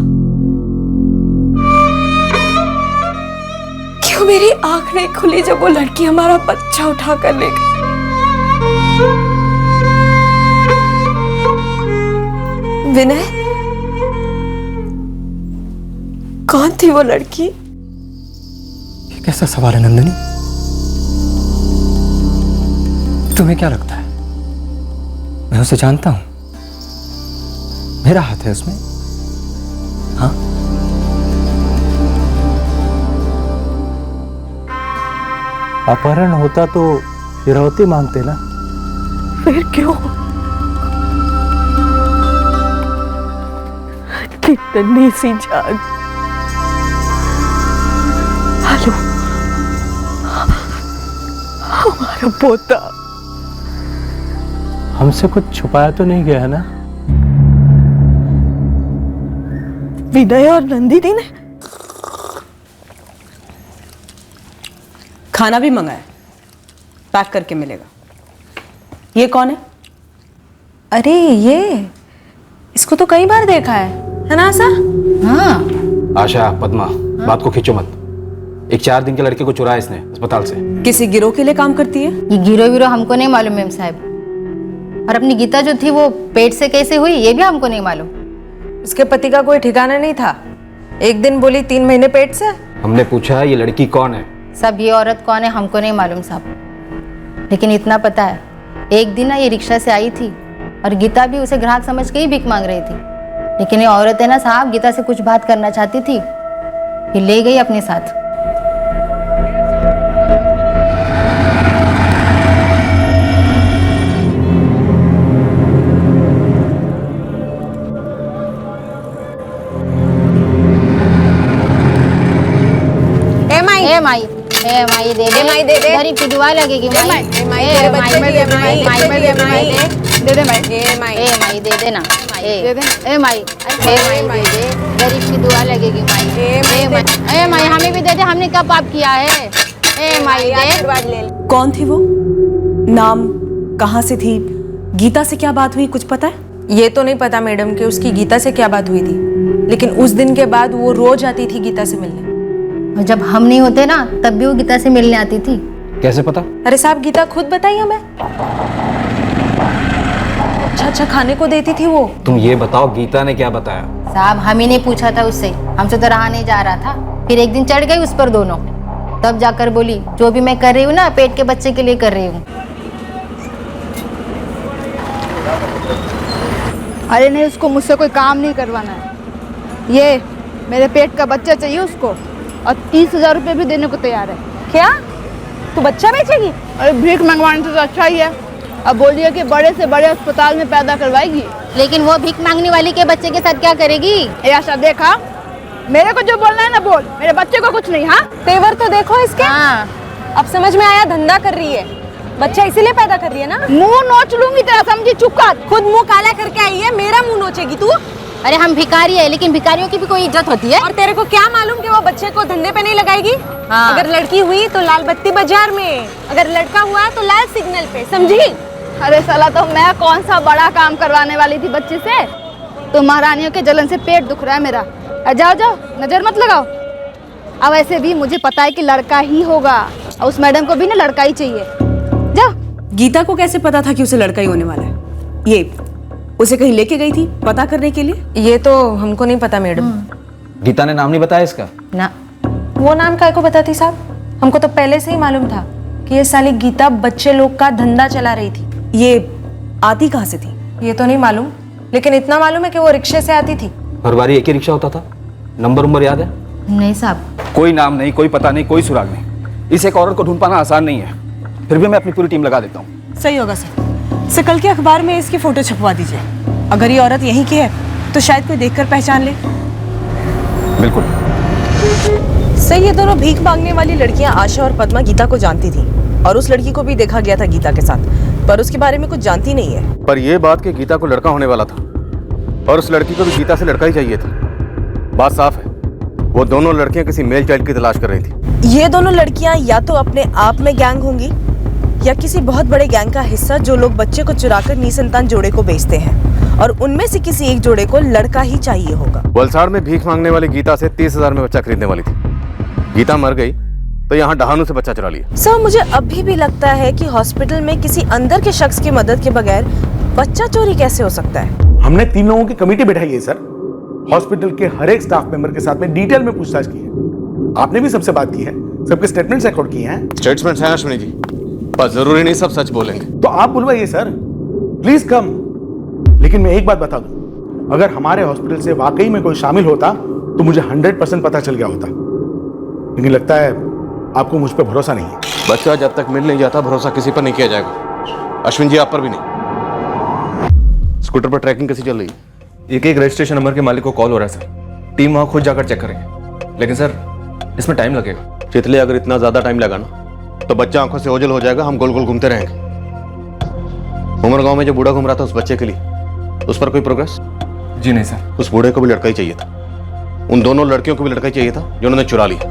क्यों मेरी आंख नहीं खुली जब वो लड़की हमारा बच्चा उठा कर ले गई? विनय, कौन थी वो लड़की? ये कैसा सवाल है नंदिनी? तुम्हें क्या लगता है मैं उसे जानता हूं? मेरा हाथ है उसमें? हाँ, अपहरण होता तो फिरौती मांगते ना। फिर क्यों? कितनी सी जान। हेलो, हमारा पोता। हमसे कुछ छुपाया तो नहीं गया है ना? विनय और नंदिनी ने खाना भी मंगाया, पैक करके मिलेगा। ये कौन है? अरे ये, इसको तो कई बार देखा है ना आशा? हाँ। आशा, पद्मा, बात को खींचो मत। एक 4 दिन के लड़के को चुराया इसने अस्पताल से। किसी गिरोह के लिए काम करती है? ये गिरोह विरोह हमको नहीं मालूम मैम साहब। और अपनी गीता जो थी वो पेट से कैसे हुई ये भी हमको नहीं मालूम। उसके पति का कोई ठिकाना नहीं था। एक दिन बोली 3 महीने पेट से। हमने पूछा ये लड़की कौन है? सब ये औरत कौन है हमको नहीं मालूम साहब, लेकिन इतना पता है एक दिन ना ये रिक्शा से आई थी और गीता भी उसे ग्राहक समझ के ही भीख मांग रही थी। लेकिन ये औरत है ना साहब, गीता से कुछ बात करना चाहती थी, ये ले गई अपने साथ। माई दे दे, माई दे दे, गरीब की दुआ लगेगी माई। माई तेरे बच्चे के लिए माई, माई दे दे, माई दे दे, माई दे दे ना, दे दे, माई दे दे, गरीब की दुआ लगेगी माई। माई हमें भी दे दे, हमने क्या पाप किया है? माई दे। कौन थी वो? नाम, कहाँ से थी? गीता से क्या बात हुई, कुछ पता है? ये तो नहीं पता मैडम कि उसकी गीता से क्या बात हुई थी, लेकिन उस दिन के बाद वो रोज आती थी गीता से मिलने। और जब हम नहीं होते ना तब भी वो गीता से मिलने आती थी। कैसे पता? अरे साहब, गीता खुद बताई हमें। अच्छा अच्छा खाने को देती थी वो। तुम ये बताओ गीता ने क्या बताया? साहब हम ही ने पूछा था उससे, हमसे तो रहा नहीं जा रहा था। फिर एक दिन चढ़ गई उस पर दोनों, तब जाकर बोली जो भी मैं कर रही हूँ ना पेट के बच्चे के लिए कर रही हूँ। अरे नहीं, उसको मुझसे कोई काम नहीं करवाना है। ये मेरे पेट का बच्चा चाहिए उसको, और 30,000 रुपये भी देने को तैयार है। क्या तू बच्चा बेचेगी? अरे भीख मंगवाने से तो अच्छा ही है। अब बोलिए कि बड़े से बड़े अस्पताल में पैदा करवाएगी। लेकिन वो भीख मांगने वाली के बच्चे के साथ क्या करेगी? ऐसा देखा, मेरे को जो बोलना है ना बोल, मेरे बच्चे को कुछ नहीं। हाँ तेवर तो देखो इसके। हाँ अब समझ में आया, धंधा कर रही है, बच्चा इसीलिए पैदा कर रही है ना। मुंह नोच लूंगी तेरा, समझी? चुप कर। खुद मुंह काला करके आई है, मेरा मुंह नोचेगी तू? अरे हम भिखारी है, लेकिन भिखारियों की भी कोई इज्जत होती है। और तेरे को क्या मालूम कि वो बच्चे को धंधे पे नहीं लगाएगी? हाँ। अगर लड़की हुई तो लाल बत्ती बाजार में, अगर लड़का हुआ तो लाल सिग्नल पे, समझी? अरे साला, तो मैं कौन सा बड़ा काम करवाने वाली थी बच्चे से? तो महारानियों के जलन से पेट दुख रहा है मेरा। जाओ जाओ, नजर मत लगाओ। अब ऐसे भी मुझे पता है कि लड़का ही होगा, और उस मैडम को भी ना लड़का ही चाहिए। जाओ। गीता को कैसे पता था कि उसे लड़का ही होने वाला है? ये उसे कहीं लेके गई थी पता करने के लिए? ये तो हमको नहीं पता मैडम। गीता ने नाम नहीं बताया इसका? ना। वो नाम काय को बताती साहब? हमको तो पहले से ही मालूम था कि ये साली गीता बच्चे लोग का धंधा चला रही थी। ये आती कहाँ से थी? ये तो नहीं मालूम, लेकिन इतना मालूम है कि वो रिक्शे से आती थी। हर बारी एक ही रिक्शा होता था? नंबर याद है? नहीं साहब। कोई नाम नहीं, कोई पता नहीं, कोई सुराग नहीं। इस एक औरत को ढूंढ पाना आसान नहीं है, फिर भी मैं अपनी पूरी टीम लगा देता हूँ। सही होगा सर कल के अखबार में इसकी फोटो छपवा दीजिए। अगर ये औरत यहीं की है तो शायद कोई देखकर पहचान ले। बिल्कुल सही। ये दोनों भीख मांगने वाली लड़कियां आशा और पद्मा गीता को जानती थी, और उस लड़की को भी देखा गया था गीता के साथ, पर उसके बारे में कुछ जानती नहीं है। पर यह बात कि गीता को लड़का होने वाला था और उस लड़की को भी गीता से लड़का ही चाहिए था, बात साफ है। वो दोनों लड़कियां किसी मेल चाइल्ड की तलाश कर रही थी। ये दोनों लड़कियां या तो अपने आप में गैंग होंगी या किसी बहुत बड़े गैंग का हिस्सा, जो लोग बच्चे को चुराकर निसंतान जोड़े को बेचते हैं, और उनमें से किसी एक जोड़े को लड़का ही चाहिए होगा। वलसाड़ में भीख मांगने वाली गीता से 30,000 में बच्चा खरीदने वाली थी। गीता मर गई तो यहाँ डहानू से बच्चा चुरा लिया। सर मुझे अभी भी लगता है कि हॉस्पिटल में किसी अंदर के शख्स की मदद के बगैर बच्चा चोरी कैसे हो सकता है? हमने 3 लोगों की कमेटी बैठाई है सर। हॉस्पिटल के हर एक स्टाफ मेंबर के साथ में डिटेल में पूछताछ की है। आपने भी सबसे बात की है, सबके स्टेटमेंट्स रिकॉर्ड किए हैं। स्टेटमेंट्स हैं अश्विनी जी, पर जरूरी नहीं सब सच बोलेंगे। तो आप बुलवाइए सर, प्लीज कम। लेकिन मैं एक बात बता दूं, अगर हमारे हॉस्पिटल से वाकई में कोई शामिल होता तो मुझे 100% पता चल गया होता। लेकिन लगता है आपको मुझ पर भरोसा नहीं है। बच्चा जब तक मिल नहीं जाता भरोसा किसी पर नहीं किया जाएगा। अश्विन जी आप पर भी नहीं। स्कूटर पर ट्रैकिंग कैसी चल रही है? एक रजिस्ट्रेशन नंबर के मालिक को कॉल हो रहा है सर। टीम वहां खुद जाकर चेक करेंगे, लेकिन सर इसमें टाइम लगेगा। चितले अगर इतना ज्यादा टाइम लगा ना तो बच्चा आंखों से ओझल हो जाएगा, हम गोल गोल घूमते रहेंगे। उमर गांव में जो बूढ़ा घूम रहा था उस बच्चे के लिए, उस पर कोई प्रोग्रेस? जी नहीं सर। उस बूढ़े को भी लड़का ही चाहिए था, उन दोनों लड़कियों को भी लड़का ही चाहिए था जो उन्होंने चुरा लिया,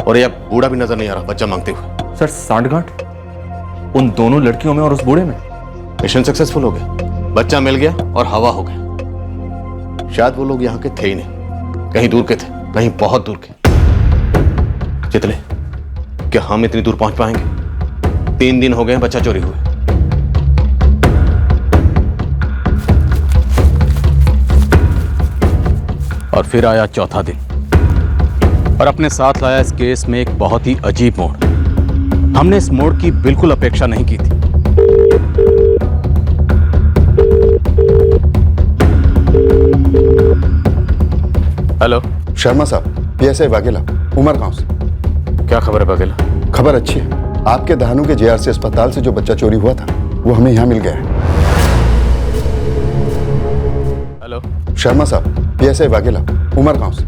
और यह बूढ़ा भी नजर नहीं आ रहा बच्चा मांगते हुए। सर सांठगांठ उन दोनों लड़कियों में और उस बूढ़े में। मिशन सक्सेसफुल हो गया, बच्चा मिल गया और हवा हो गया। शायद वो लोग यहाँ के थे ही नहीं, कहीं दूर के थे, कहीं बहुत दूर के। चितले क्या हम इतनी दूर पहुंच पाएंगे? 3 दिन हो गए बच्चा चोरी हुए। और फिर आया चौथा दिन और अपने साथ लाया इस केस में एक बहुत ही अजीब मोड़। हमने इस मोड़ की बिल्कुल अपेक्षा नहीं की थी। हेलो शर्मा साहब, पीएसआई वाघेला, उमर गांव से। क्या खबर है वाघेला? खबर अच्छी है, आपके दहानू के जेआरसी अस्पताल से जो बच्चा चोरी हुआ था वो हमें यहाँ मिल गया है। हेलो शर्मा साहब, पीएसआई वाघेला, उमर गांव से।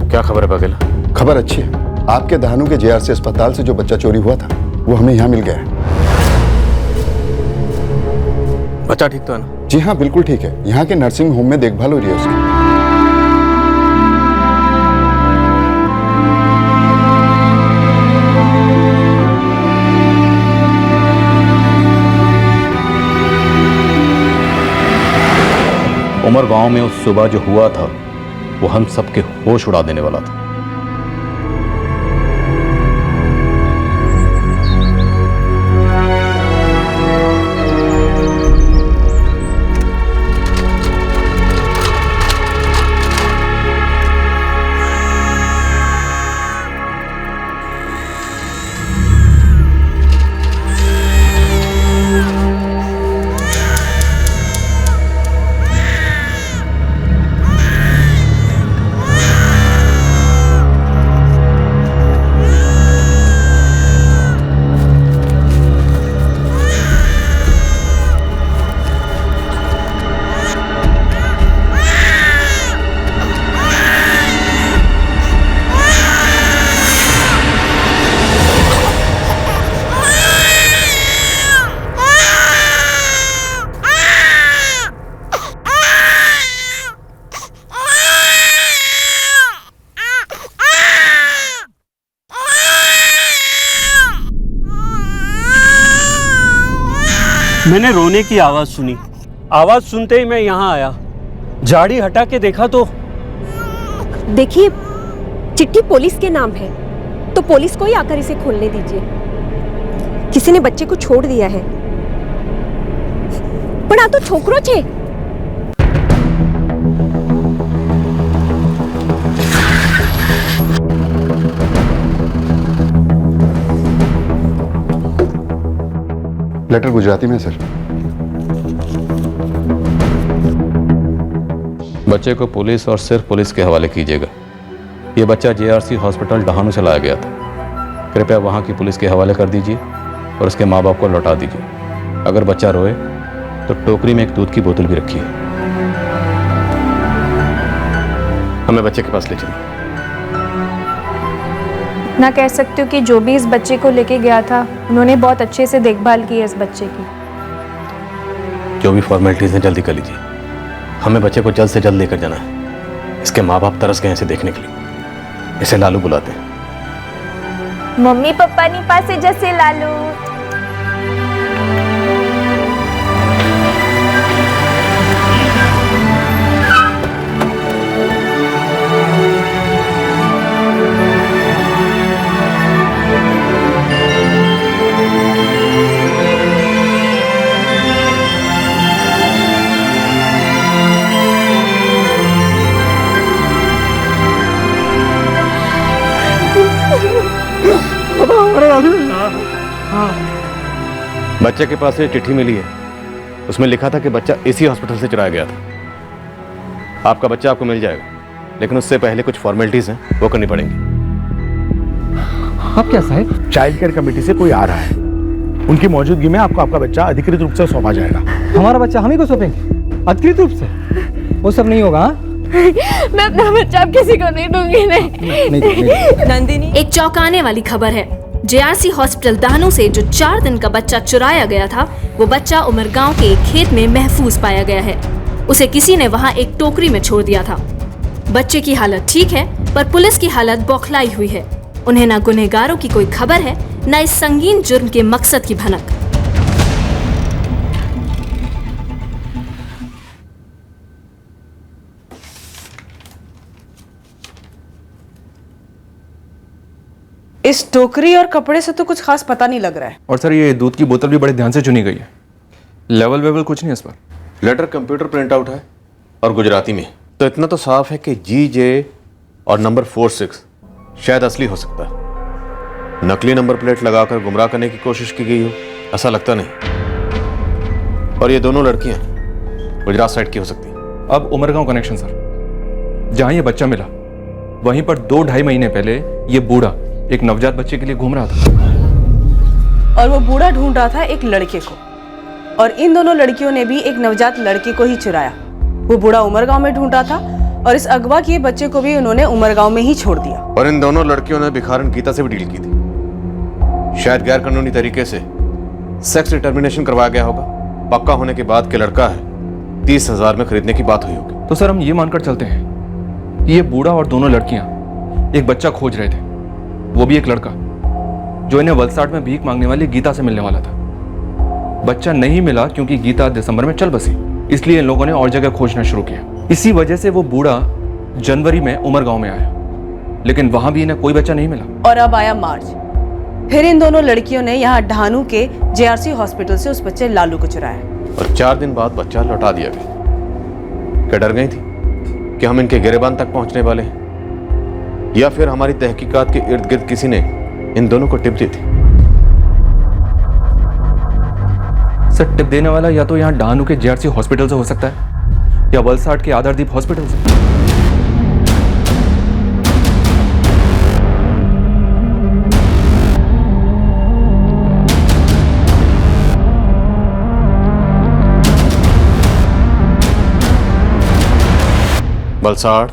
क्या खबर है वाघेला? खबर अच्छी है, आपके दहानू के जेआरसी अस्पताल से जो बच्चा चोरी हुआ था वो हमें यहाँ मिल गया है। बच्चा ठीक तो है ना? जी हाँ, बिल्कुल ठीक है। यहाँ के नर्सिंग होम में देखभाल हो रही है उसकी। उमर गांव में उस सुबह जो हुआ था वो हम सबके होश उड़ा देने वाला था। मैंने रोने की आवाज सुनी। आवाज सुनते ही मैं यहाँ आया, झाड़ी हटा के देखा तो देखिए, चिट्ठी पुलिस के नाम है तो पुलिस को ही आकर इसे खोलने दीजिए। किसी ने बच्चे को छोड़ दिया है। पर आ तो छोकरो छे। लेटर गुजराती में सर। बच्चे को पुलिस और सिर्फ पुलिस के हवाले कीजिएगा। ये बच्चा जेआरसी हॉस्पिटल डहानू से लाया गया था। कृपया वहाँ की पुलिस के हवाले कर दीजिए और उसके माँ बाप को लौटा दीजिए। अगर बच्चा रोए तो टोकरी में एक दूध की बोतल भी रखी है। हमें बच्चे के पास ले चलिए। ना कह सकती हूँ कि जो भी इस बच्चे को लेके गया था उन्होंने बहुत अच्छे से देखभाल की है इस बच्चे की। जो भी फॉर्मेलिटीज हैं जल्दी कर लीजिए। हमें बच्चे को जल्द से जल्द लेकर जाना है। इसके माँ बाप तरस गए हैं इसे देखने के लिए। इसे लालू बुलाते हैं। मम्मी पप्पा नी पासे जैसे लालू। बच्चे के पास ये चिट्ठी मिली है। उसमें लिखा था कि बच्चा इसी हॉस्पिटल से चुराया गया था। आपका बच्चा आपको मिल जाएगा, लेकिन उससे पहले कुछ फॉर्मेलिटीज हैं वो करनी पड़ेंगी। अब क्या साहब? चाइल्ड केयर कमेटी से कोई आ रहा है। उनकी मौजूदगी में आपको आपका बच्चा अधिकृत रूप से सौंपा जाएगा। हमारा बच्चा हम ही को सौंपेंगे अधिकृत रूप से? वो सब नहीं होगा। मैं अपना बच्चा किसी को नहीं दूंगी। नहीं। नंदिनी, एक चौंकाने वाली खबर है। जेआरसी हॉस्पिटल दानू से जो 4 दिन का बच्चा चुराया गया था, वो बच्चा उमरगांव के एक खेत में महफूज पाया गया है। उसे किसी ने वहां एक टोकरी में छोड़ दिया था। बच्चे की हालत ठीक है, पर पुलिस की हालत बौखलाई हुई है। उन्हें न गुनहगारों की कोई खबर है, न इस संगीन जुर्म के मकसद की भनक। इस टोकरी और कपड़े से तो कुछ खास पता नहीं लग रहा है। और सर ये दूध की बोतल भी बड़े ध्यान से चुनी गई है। लेवल वेवल कुछ नहीं इस पर। लेटर कंप्यूटर प्रिंट आउट है और गुजराती में। तो इतना तो साफ है कि GJ और नंबर 46 शायद असली हो सकता है। नकली नंबर प्लेट लगाकर गुमराह करने की कोशिश की गई हो, ऐसा लगता नहीं। और ये दोनों लड़कियां गुजरात साइड की हो सकती हैं। अब उमरगांव कनेक्शन सर, जहां ये बच्चा मिला वहीं पर 2-2.5 महीने पहले ये बूढ़ा एक नवजात बच्चे के लिए घूम रहा था। और वो बूढ़ा ढूंढ रहा था एक लड़के को, और इन दोनों लड़कियों ने भी एक नवजात लड़के को ही चुराया। वो बूढ़ा उमरगांव में ढूंढ रहा था और इस अगवा किए बच्चे को भी उन्होंने उमरगांव में ही छोड़ दिया। और इन दोनों लड़कियों ने भिखारन गीता से भी डील की थी। शायद गैर कानूनी तरीके से सेक्स डिटर्मिनेशन करवाया गया होगा। पक्का होने के बाद कि लड़का है, 30,000 में खरीदने की बात हुई होगी। तो सर हम ये मानकर चलते हैं कि ये बूढ़ा और दोनों लड़कियां एक बच्चा खोज रहे थे, वो भी एक लड़का जो इन्हें वलसाड में भीख मांगने वाली गीता से मिलने वाला था। बच्चा नहीं मिला क्योंकि गीता दिसंबर में चल बसी, इसलिए इन लोगों ने और जगह खोजना शुरू किया। इसी वजह से वो बूढ़ा जनवरी में उमरगांव में आया, लेकिन वहां भी इन्हें कोई बच्चा नहीं मिला। और अब आया मार्च, फिर इन दोनों लड़कियों ने यहाँ ढानू के JRC हॉस्पिटल से उस बच्चे लालू को चुराया। और 4 दिन बाद बच्चा लौटा दिया गया। क्या डर गई थी कि हम इनके गिरेबान तक पहुंचने वाले हैं, या फिर हमारी तहकीकात के इर्द गिर्द किसी ने इन दोनों को टिप दी थी? सर टिप देने वाला या तो यहाँ डानू के JRC हॉस्पिटल से हो सकता है या वलसाड के आदरदीप हॉस्पिटल से। वलसाड,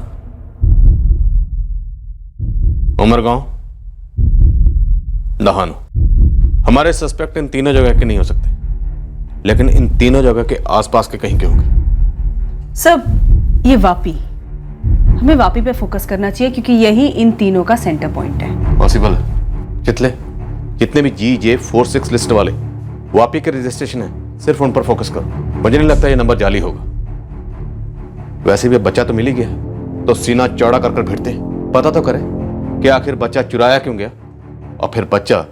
उमरगांव, दहानू। हमारे सस्पेक्ट इन तीनों जगह के नहीं हो सकते, लेकिन इन तीनों जगह के आसपास के कहीं के होंगे। सब ये वापी, हमें वापी पे फोकस करना चाहिए क्योंकि यही इन तीनों का सेंटर पॉइंट है। पॉसिबल है। जितने भी GJ 46 लिस्ट वाले वापी के रजिस्ट्रेशन है, सिर्फ उन पर फोकस करो। मुझे नहीं लगता ये नंबर जाली होगा। वैसे भी अब बच्चा तो मिल ही गया, तो सीना चौड़ा कर भिड़ते पता तो करें कि आखिर बच्चा चुराया क्यों गया और फिर बच्चा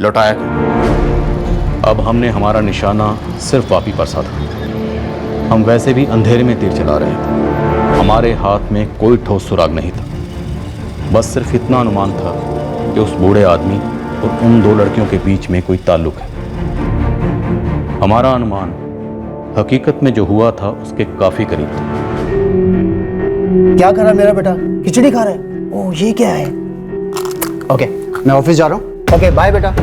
लौटाया क्यों। अब हमने हमारा निशाना सिर्फ वापी पर साधा। हम वैसे भी अंधेरे में तीर चला रहे थे, हमारे हाथ में कोई ठोस सुराग नहीं था। बस सिर्फ इतना अनुमान था कि उस बूढ़े आदमी और उन दो लड़कियों के बीच में कोई ताल्लुक है। हमारा अनुमान हकीकत में जो हुआ था उसके काफी करीब था। क्या कर रहा है मेरा बेटा? खिचड़ी खा रहा है? ओह, ये क्या है? ओके, मैं ऑफिस जा रहा हूँ। ओके, बाय बेटा।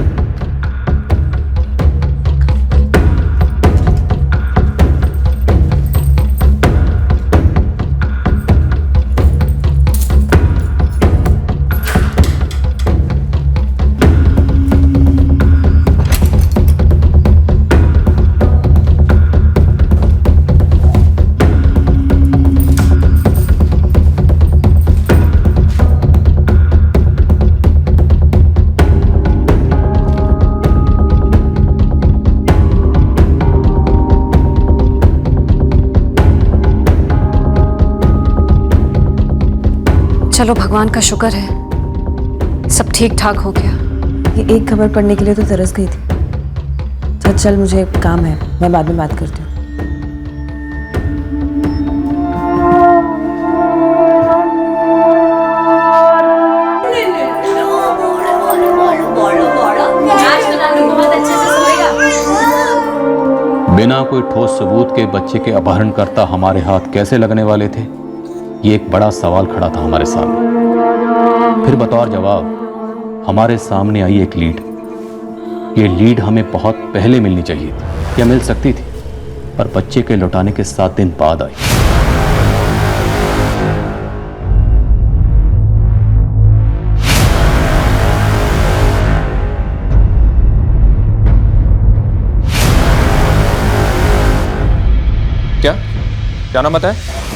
चलो भगवान का शुक्र है सब ठीक ठाक हो गया। ये एक खबर पढ़ने के लिए तो तरस गई थी। चल मुझे काम है, मैं बाद में बात करती हूँ। बिना कोई ठोस सबूत के बच्चे के अपहरणकर्ता हमारे हाथ कैसे लगने वाले थे, ये एक बड़ा सवाल खड़ा था हमारे सामने। फिर बतौर जवाब हमारे सामने आई एक लीड। ये लीड हमें बहुत पहले मिलनी चाहिए थी या मिल सकती थी, पर बच्चे के लौटाने के 7 दिन बाद आई। क्या नाम बताया?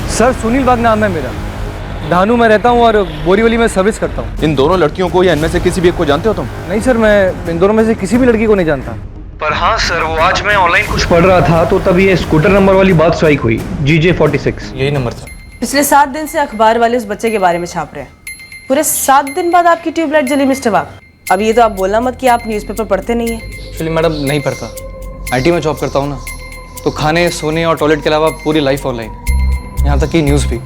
सर सुनील बाग नाम है मेरा। धानू में रहता हूँ और बोरीवली में सर्विस करता हूँ। इन दोनों लड़कियों को या इनमें से किसी भी एक को जानते हो तुम? नहीं सर, मैं इन दोनों में से किसी भी लड़की को नहीं जानता। पर हाँ सर, वो आज मैं ऑनलाइन कुछ पढ़ रहा था तो तब ये स्कूटर नंबर वाली बात स्ट्राइक हुई। GJ46 यही नंबर था। पिछले 7 दिन से अखबार वाले उस बच्चे के बारे में छाप रहे हैं। पूरे 7 दिन बाद आपकी ट्यूबलाइट जली मिस्टर बाग। अब ये तो आप बोलना मत कि आप न्यूज़पेपर पढ़ते नहीं है। एक्चुअली मैडम नहीं पढ़ता, IT में जॉब करता हूँ ना, तो खाने सोने और टॉयलेट के अलावा पूरी लाइफ ऑनलाइन, यहाँ तक कि न्यूज़ भी।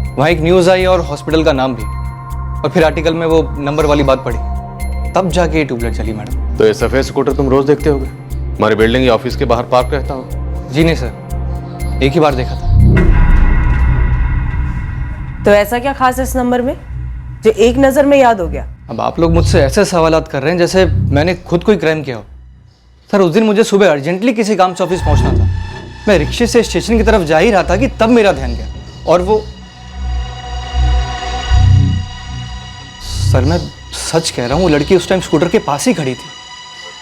वहाँ एक न्यूज़ आई और हॉस्पिटल का नाम भी, और फिर आर्टिकल में वो नंबर वाली बात पढ़ी, तब जाके ये ट्यूबलाइट चली मैडम। तो ये सफ़ेद स्कूटर तुम रोज देखते होगे? हमारी बिल्डिंग या ऑफिस के बाहर पार्क रहता हो? जी नहीं सर, एक ही बार देखा था। तो ऐसा क्या खास है इस नंबर में जो एक नज़र में याद हो गया? अब आप लोग मुझसे ऐसे सवालात कर रहे हैं जैसे मैंने खुद कोई क्राइम किया हो। सर उस दिन मुझे सुबह अर्जेंटली किसी काम से ऑफिस पहुंचना था। मैं रिक्शे से स्टेशन की तरफ जा ही रहा था कि तब मेरा ध्यान गया, और वो सर मैं सच कह रहा हूँ, वो लड़की उस टाइम स्कूटर के पास ही खड़ी थी,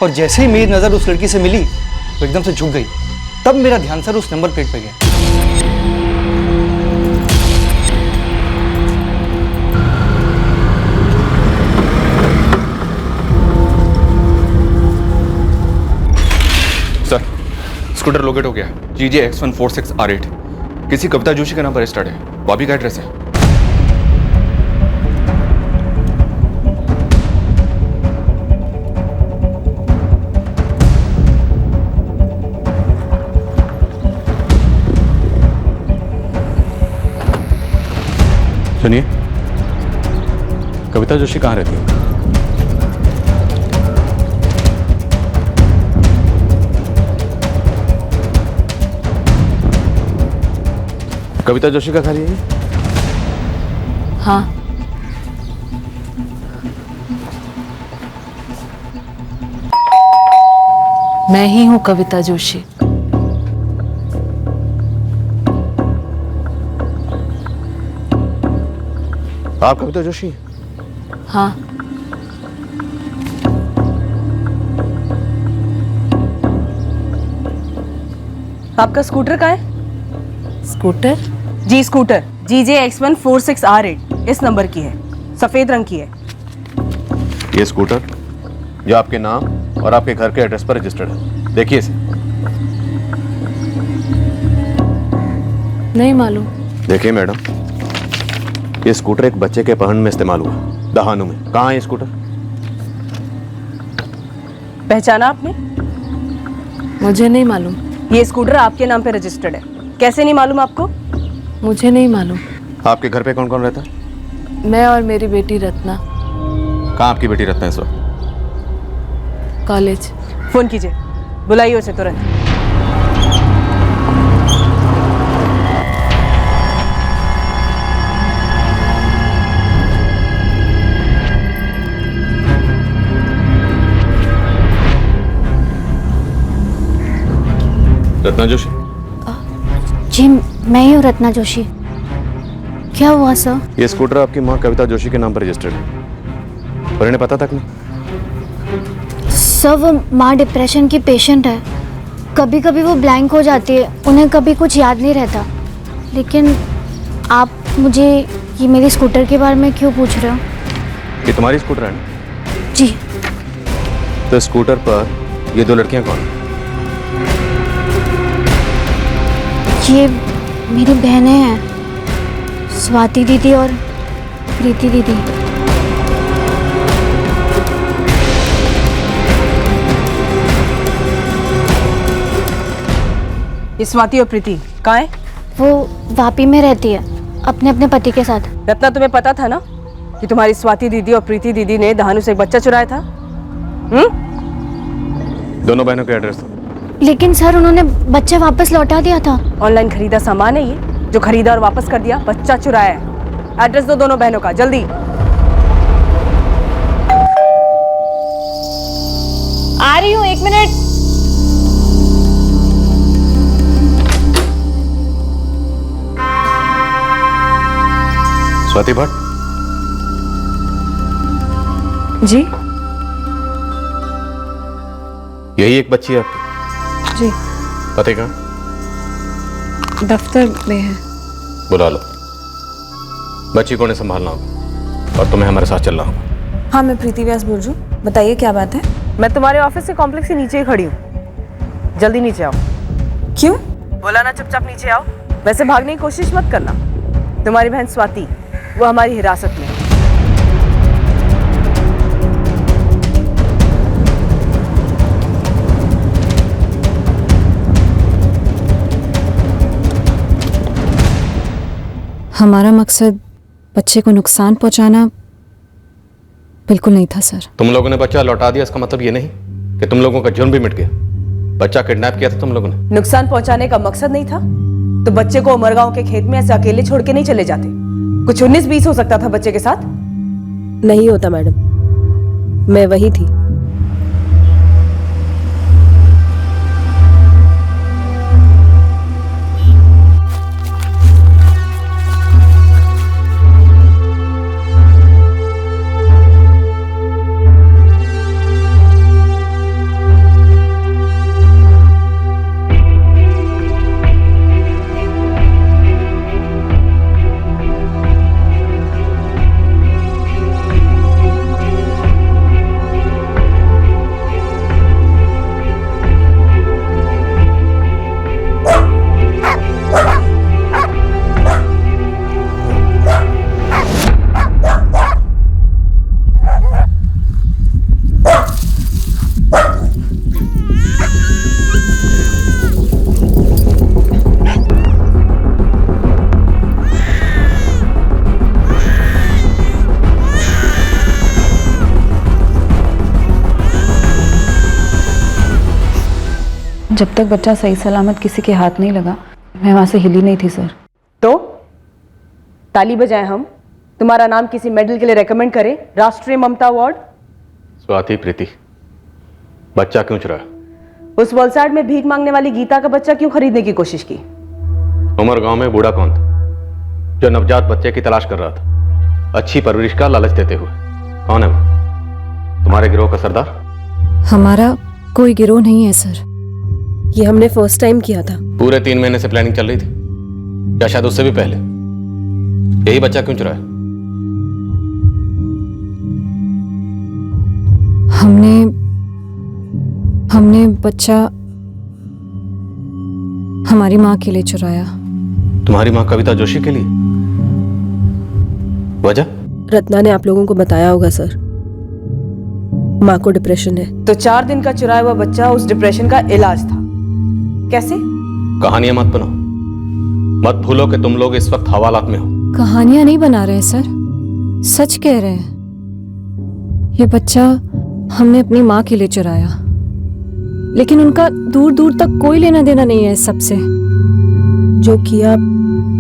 और जैसे ही मेरी नज़र उस लड़की से मिली वो एकदम से झुक गई। तब मेरा ध्यान सर उस नंबर प्लेट पे गया। सर स्कूटर लोकेट हो गया। GJ X146R8 किसी कविता जोशी के नाम पर रजिस्टर्ड है। वापी का एड्रेस है। सुनिए, कविता जोशी कहाँ रहती है? कविता जोशी का घर यही है? हाँ। मैं ही हूँ कविता जोशी। आप कविता जोशी? हाँ। आपका स्कूटर कहाँ है? स्कूटर? जी स्कूटर GJ X146R8 इस नंबर की है, सफेद रंग की है। ये स्कूटर जो आपके नाम और आपके घर के एड्रेस पर रजिस्टर्ड है, देखिए इसे। नहीं मालूम। देखिए मैडम, ये स्कूटर एक बच्चे के अपहरण में इस्तेमाल हुआ, दहानू में। कहाँ है ये स्कूटर? पहचाना आपने? मुझे नहीं मालूम। ये स्कूटर आपके नाम पे रजिस्टर्ड है। कैसे नहीं मालूम आपको? मुझे नहीं मालूम। आपके घर पे कौन कौन रहता है? मैं और मेरी बेटी रत्ना। कहाँ आपकी बेटी रत्ना है इस वक्त? कॉलेज। फोन कीजिए, बुलाइए उसे तुरंत। रत्ना जोशी? जी मैं ही हूँ रत्ना जोशी। क्या हुआ सर? ये स्कूटर आपकी माँ कविता जोशी के नाम पर रजिस्टर्ड है, और इन्हें पता तक नहीं। सर वो माँ डिप्रेशन की पेशेंट है। कभी कभी वो ब्लैंक हो जाती है, उन्हें कभी कुछ याद नहीं रहता। लेकिन आप मुझे ये मेरी स्कूटर के बारे में क्यों पूछ रहे हो? ये तुम्हारी स्कूटर है ना? जी। तो स्कूटर पर ये दो लड़कियां कौन? ये मेरी बहनें हैं, स्वाति दीदी और प्रीति दीदी। ये स्वाति और प्रीति कहाँ है? वो वापी में रहती है अपने अपने पति के साथ। रत्ना, तुम्हें पता था ना कि तुम्हारी स्वाति दीदी और प्रीति दीदी ने दहानू से एक बच्चा चुराया था? दोनों बहनों के एड्रेस था। लेकिन सर उन्होंने बच्चा वापस लौटा दिया था। ऑनलाइन खरीदा सामान है ये, जो खरीदा और वापस कर दिया। बच्चा चुराया है। एड्रेस दो दोनों बहनों का, जल्दी। आ रही हूँ, 1 मिनट। स्वाति भट्ट जी। यही एक बच्ची है आपकी? जी। पते कहाँ? दफ्तर में है। बुला लो। बच्ची को ने संभालना होगा और तुम्हें हमारे साथ चलना होगा। हाँ, मैं प्रीति व्यास बोल रही हूँ। बताइए क्या बात है? मैं तुम्हारे ऑफिस के कॉम्प्लेक्स के नीचे ही खड़ी हूँ। जल्दी नीचे आओ। क्यों? बोला ना, चुपचाप नीचे आओ। वैसे भागने की कोशिश मत करना। तुम्हारी बहन स्वाति, वो हमारी हिरासत में है। हमारा मकसद बच्चे को नुकसान पहुंचाना बिल्कुल नहीं था सर। तुम लोगों ने बच्चा लौटा दिया, इसका मतलब ये नहीं कि तुम लोगों का जुर्म भी मिट गया। बच्चा किडनैप किया था तुम लोगों ने। नुकसान पहुंचाने का मकसद नहीं था तो बच्चे को उमरगांव के खेत में ऐसे अकेले छोड़ के नहीं चले जाते। कुछ 19-20 हो सकता था बच्चे के साथ। नहीं होता मैडम, मैं वही थी। जब तक बच्चा सही सलामत किसी के हाथ नहीं लगा, मैं वहां से हिली नहीं थी सर। तो ताली बजाएं हम, तुम्हारा नाम किसी मेडल के लिए रेकमेंड करें, राष्ट्रीय ममता अवार्ड। स्वाति, प्रीति, बच्चा क्यों चुराया? उस वलसाड में भीख मांगने वाली गीता का बच्चा क्यों खरीदने की कोशिश की? उमर गांव में बूढ़ा कौन था जो नवजात बच्चे की तलाश कर रहा था, अच्छी परवरिश का लालच देते हुए? कौन है वो? तुम्हारे गिरोह का सरदार? हमारा कोई गिरोह नहीं है सर, ये हमने फर्स्ट टाइम किया था। पूरे 3 महीने से प्लानिंग चल रही थी, या शायद उससे भी पहले? यही बच्चा क्यों चुराया? हमने बच्चा हमारी माँ के लिए चुराया। तुम्हारी माँ कविता जोशी के लिए? वजह? रत्ना ने आप लोगों को बताया होगा सर, माँ को डिप्रेशन है। तो 4 दिन का चुराया हुआ बच्चा उस डिप्रेशन का इलाज था। कैसे? कहानियां मत बनाओ, मत भूलो कि तुम लोग इस वक्त हवालात में हो। कहानियां नहीं बना रहे सर, सच कह रहे हैं। ये बच्चा हमने अपनी माँ के लिए चुराया, लेकिन उनका दूर दूर तक कोई लेना देना नहीं है इस सबसे। जो किया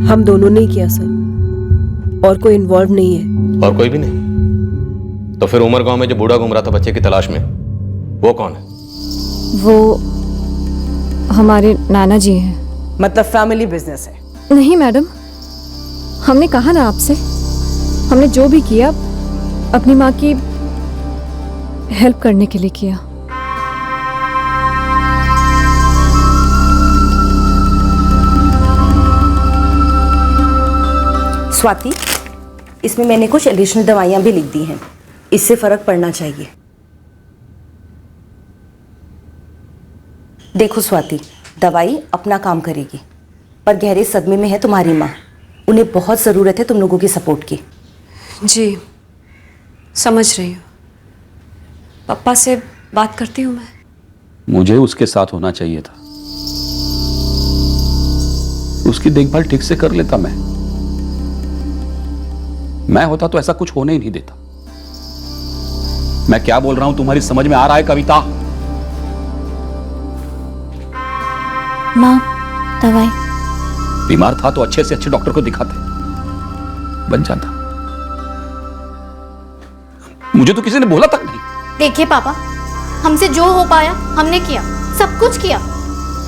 हम दोनों ने किया सर, और कोई इन्वॉल्व नहीं है। और कोई भी नहीं? तो फिर उमर गांव में जो बूढ़ा घूम रहा था बच्चे की तलाश में, वो कौन है? वो हमारे नाना जी हैं। मतलब फैमिली बिजनेस है? नहीं मैडम, हमने कहा ना आपसे, हमने जो भी किया अपनी माँ की हेल्प करने के लिए किया। स्वाति, इसमें मैंने कुछ एडिशनल दवाइयां भी लिख दी हैं, इससे फर्क पड़ना चाहिए। देखो स्वाति, दवाई अपना काम करेगी, पर गहरे सदमे में है तुम्हारी माँ। उन्हें बहुत ज़रूरत है तुम लोगों की सपोर्ट की। जी समझ रही हूँ, पापा से बात करती हूँ मैं। मुझे उसके साथ होना चाहिए था, उसकी देखभाल ठीक से कर लेता मैं होता तो ऐसा कुछ होने ही नहीं देता। मैं क्या बोल रहा हूं तुम्हारी समझ में आ रहा है कविता? माँ, दवाई। बीमार था तो अच्छे से अच्छे डॉक्टर को दिखाते, बच जाता। मुझे तो किसी ने बोला तक नहीं। देखिए पापा, हमसे जो हो पाया हमने किया, सब कुछ किया।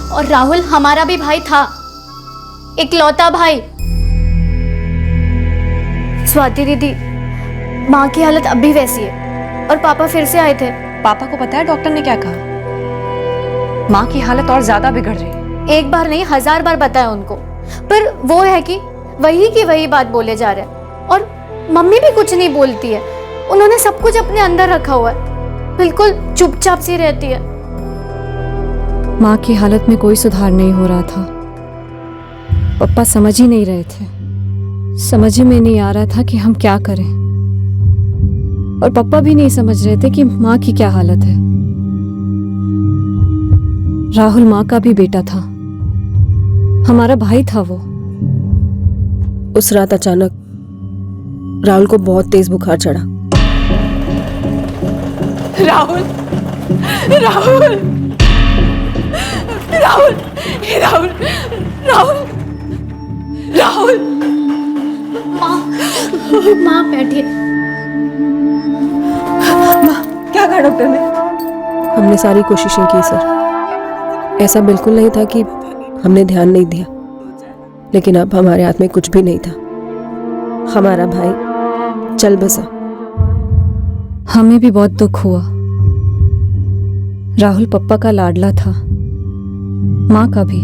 और राहुल हमारा भी भाई था, इकलौता भाई। स्वाति दीदी, माँ की हालत अब भी वैसी है और पापा फिर से आए थे। पापा को पता है डॉक्टर ने क्या कहा? माँ की हालत और ज्यादा बिगड़ रही है। एक बार नहीं 1000 बार बताया उनको, पर वो है कि वही की वही बात बोले जा रहे हैं। और मम्मी भी कुछ नहीं बोलती है, उन्होंने सब कुछ अपने अंदर रखा हुआ है, बिल्कुल चुपचाप सी रहती है। माँ की हालत में कोई सुधार नहीं हो रहा था। पापा समझ ही नहीं रहे थे, समझ ही में नहीं आ रहा था कि हम क्या करें। और पापा भी नहीं समझ रहे थे कि माँ की क्या हालत है। राहुल माँ का भी बेटा था, हमारा भाई था वो। उस रात अचानक राहुल को बहुत तेज बुखार चढ़ा। राहुल, राहुल, राहुल, राहुल, राहुल, राहुल। माँ बैठिए। माँ, क्या कहा डॉक्टर ने? हमने सारी कोशिशें की सर, ऐसा बिल्कुल नहीं था कि हमने ध्यान नहीं दिया, लेकिन अब हमारे हाथ में कुछ भी नहीं था। हमारा भाई चल बसा। हमें भी बहुत दुख हुआ। राहुल पप्पा का लाडला था, माँ का भी,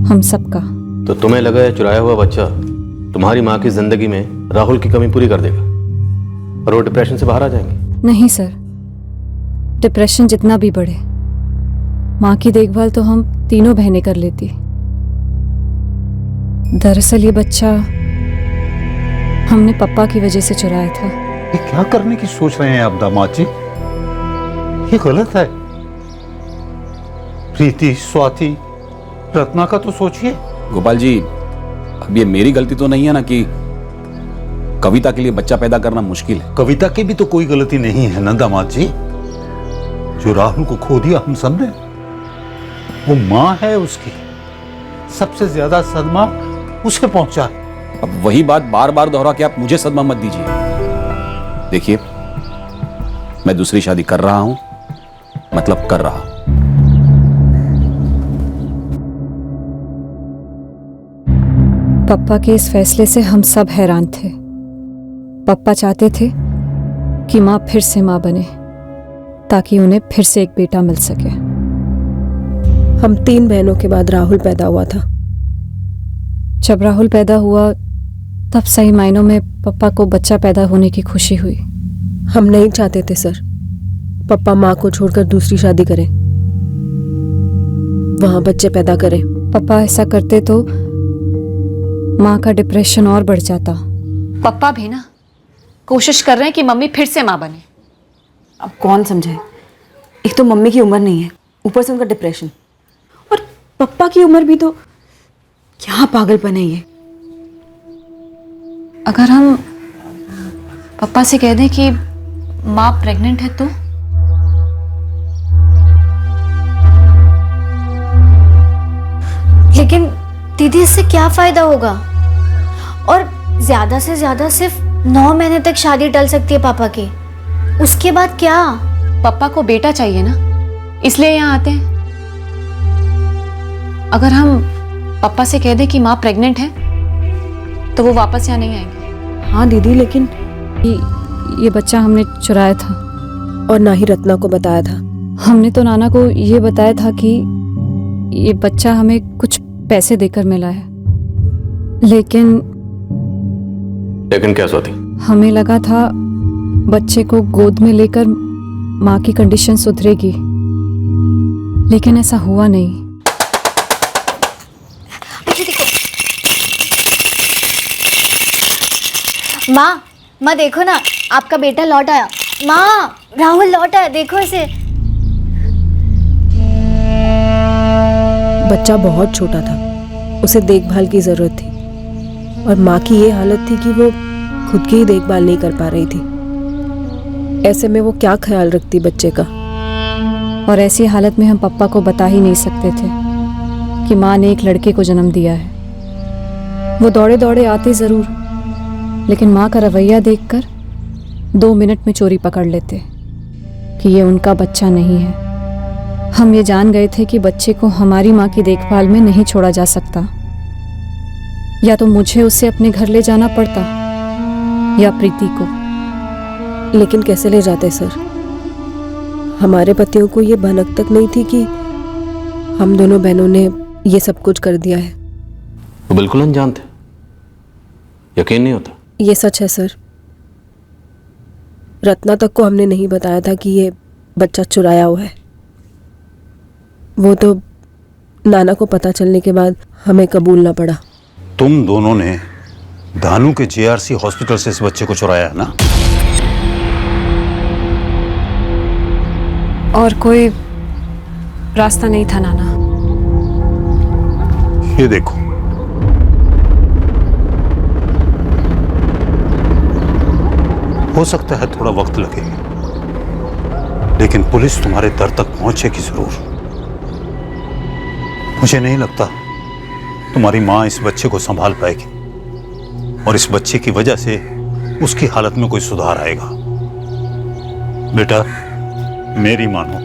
हम सबका। तो तुम्हें लगा है चुराया हुआ बच्चा तुम्हारी माँ की जिंदगी में राहुल की कमी पूरी कर देगा और वो डिप्रेशन से बाहर आ जाएंगे? नहीं सर, डिप्रेशन जितना भी बढ़े, माँ की देखभाल तो हम तीनों बहनें कर लेती। दरअसल ये बच्चा हमने पप्पा की वजह से चुराया था। ये क्या करने की सोच रहे हैं आप दामाद जी? ये गलत है। प्रीति, स्वाति, रत्ना का तो सोचिए। गोपाल जी, अब ये मेरी गलती तो नहीं है ना कि कविता के लिए बच्चा पैदा करना मुश्किल है? कविता की भी तो कोई गलती नहीं है ना दामाद जी। जो राहुल को खो दिया हम सब ने, वो माँ है उसकी, सबसे ज्यादा सदमा उसे पहुंचा। अब वही बात बार बार दोहरा के आप मुझे सदमा मत दीजिए। देखिए, मैं दूसरी शादी कर रहा हूं, मतलब कर रहा। पापा के इस फैसले से हम सब हैरान थे। पापा चाहते थे कि माँ फिर से माँ बने, ताकि उन्हें फिर से एक बेटा मिल सके। हम 3 बहनों के बाद राहुल पैदा हुआ था। जब राहुल पैदा हुआ तब सही मायनों में पापा को बच्चा पैदा होने की खुशी हुई। हम नहीं चाहते थे सर पापा माँ को छोड़कर दूसरी शादी करें, वहां बच्चे पैदा करें। पापा ऐसा करते तो माँ का डिप्रेशन और बढ़ जाता। पापा भी ना कोशिश कर रहे हैं कि मम्मी फिर से माँ बने। अब कौन समझे, एक तो मम्मी की उम्र नहीं है, ऊपर से उनका डिप्रेशन, और पापा की उम्र भी तो क्या पागलपन है ये। अगर हम पापा से कह दें कि माँ प्रेग्नेंट है तो? लेकिन दीदी इससे क्या फायदा होगा? और ज्यादा से ज्यादा सिर्फ 9 महीने तक शादी टल सकती है पापा की, उसके बाद क्या? पापा को बेटा चाहिए ना, इसलिए यहाँ आते हैं। अगर हम पापा से कह दें कि माँ प्रेग्नेंट है तो वो वापस यहाँ नहीं आएंगे। हाँ दीदी, लेकिन ये बच्चा हमने चुराया था और ना ही रत्ना को बताया था। हमने तो नाना को ये बताया था कि ये बच्चा हमें कुछ पैसे देकर मिला है, लेकिन क्या स्वाति? हमें लगा था बच्चे को गोद में लेकर माँ की कंडीशन सुधरेगी, लेकिन ऐसा हुआ नहीं। माँ देखो ना, आपका बेटा लौट आया। माँ, राहुल लौट आया, देखो इसे। बच्चा बहुत छोटा था, उसे देखभाल की जरूरत थी, और माँ की ये हालत थी कि वो खुद की ही देखभाल नहीं कर पा रही थी। ऐसे में वो क्या ख्याल रखती बच्चे का। और ऐसी हालत में हम पापा को बता ही नहीं सकते थे कि माँ ने एक लड़के को जन्म दिया है। वो दौड़े दौड़े आते जरूर, लेकिन माँ का रवैया देखकर 2 मिनट में चोरी पकड़ लेते कि ये उनका बच्चा नहीं है। हम ये जान गए थे कि बच्चे को हमारी माँ की देखभाल में नहीं छोड़ा जा सकता, या तो मुझे उसे अपने घर ले जाना पड़ता या प्रीति को। लेकिन कैसे ले जाते सर? हमारे पतियों को ये भनक तक नहीं थी कि हम दोनों बहनों ने ये सब कुछ कर दिया है। वो बिल्कुल अनजान थे, यकीन नहीं होता। ये सच है सर। रत्ना तक को हमने नहीं बताया था कि ये बच्चा चुराया हुआ है। वो तो नाना को पता चलने के बाद हमें कबूलना पड़ा। तुम दोनों ने धानु के जेआरसी हॉस्पिटल से इस बच्चे को चुराया है ना? और कोई रास्ता नहीं था नाना। ये देखो, हो सकता है थोड़ा वक्त लगे, लेकिन पुलिस तुम्हारे दर तक पहुंचेगी जरूर। मुझे नहीं लगता तुम्हारी मां इस बच्चे को संभाल पाएगी, और इस बच्चे की वजह से उसकी हालत में कोई सुधार आएगा। बेटा, मेरी मानो,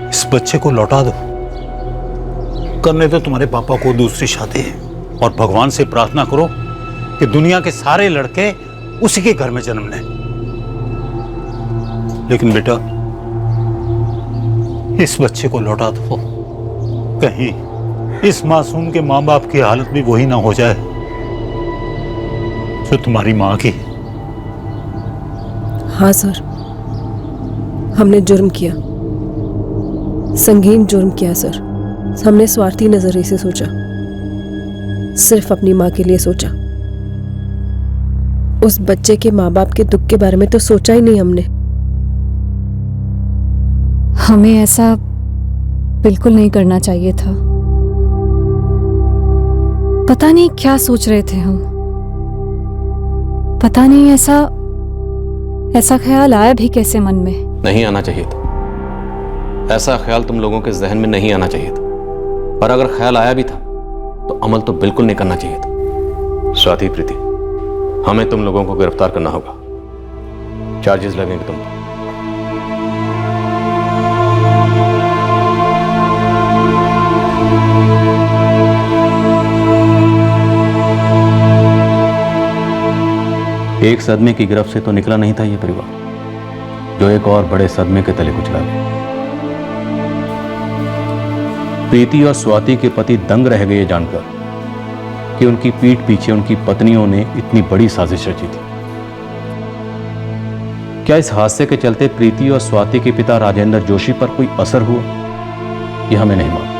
इस बच्चे को लौटा दो। करने दो तुम्हारे पापा को दूसरी शादी, और भगवान से प्रार्थना करो कि दुनिया के सारे लड़के उसी के घर में जन्म लें। लेकिन बेटा, इस बच्चे को लौटा दो। कहीं इस मासूम के मां बाप की हालत भी वही ना हो जाए जो तुम्हारी मां की। हाँ सर, हमने जुर्म किया, संगीन जुर्म किया सर। हमने स्वार्थी नजरिए से सोचा, सिर्फ अपनी मां के लिए सोचा। उस बच्चे के माँ बाप के दुख के बारे में तो सोचा ही नहीं हमने। हमें ऐसा बिल्कुल नहीं करना चाहिए था। पता नहीं क्या सोच रहे थे हम। पता नहीं ऐसा ख्याल आया भी कैसे मन में। नहीं आना चाहिए था। ऐसा ख्याल तुम लोगों के जहन में नहीं आना चाहिए था, और अगर ख्याल आया भी था तो अमल तो बिल्कुल नहीं करना चाहिए था। स्वाति, प्रीति, हमें तुम लोगों को गिरफ्तार करना होगा। चार्जेस लगेंगे तुम पर। एक सदमे की गिरफ्त से तो निकला नहीं था यह परिवार, जो एक और बड़े सदमे के तले कुचला गया। प्रीति और स्वाति के पति दंग रह गए जानकर कि उनकी पीठ पीछे उनकी पत्नियों ने इतनी बड़ी साजिश रची थी। क्या इस हादसे के चलते प्रीति और स्वाति के पिता राजेंद्र जोशी पर कोई असर हुआ, यह हमें नहीं मालूम।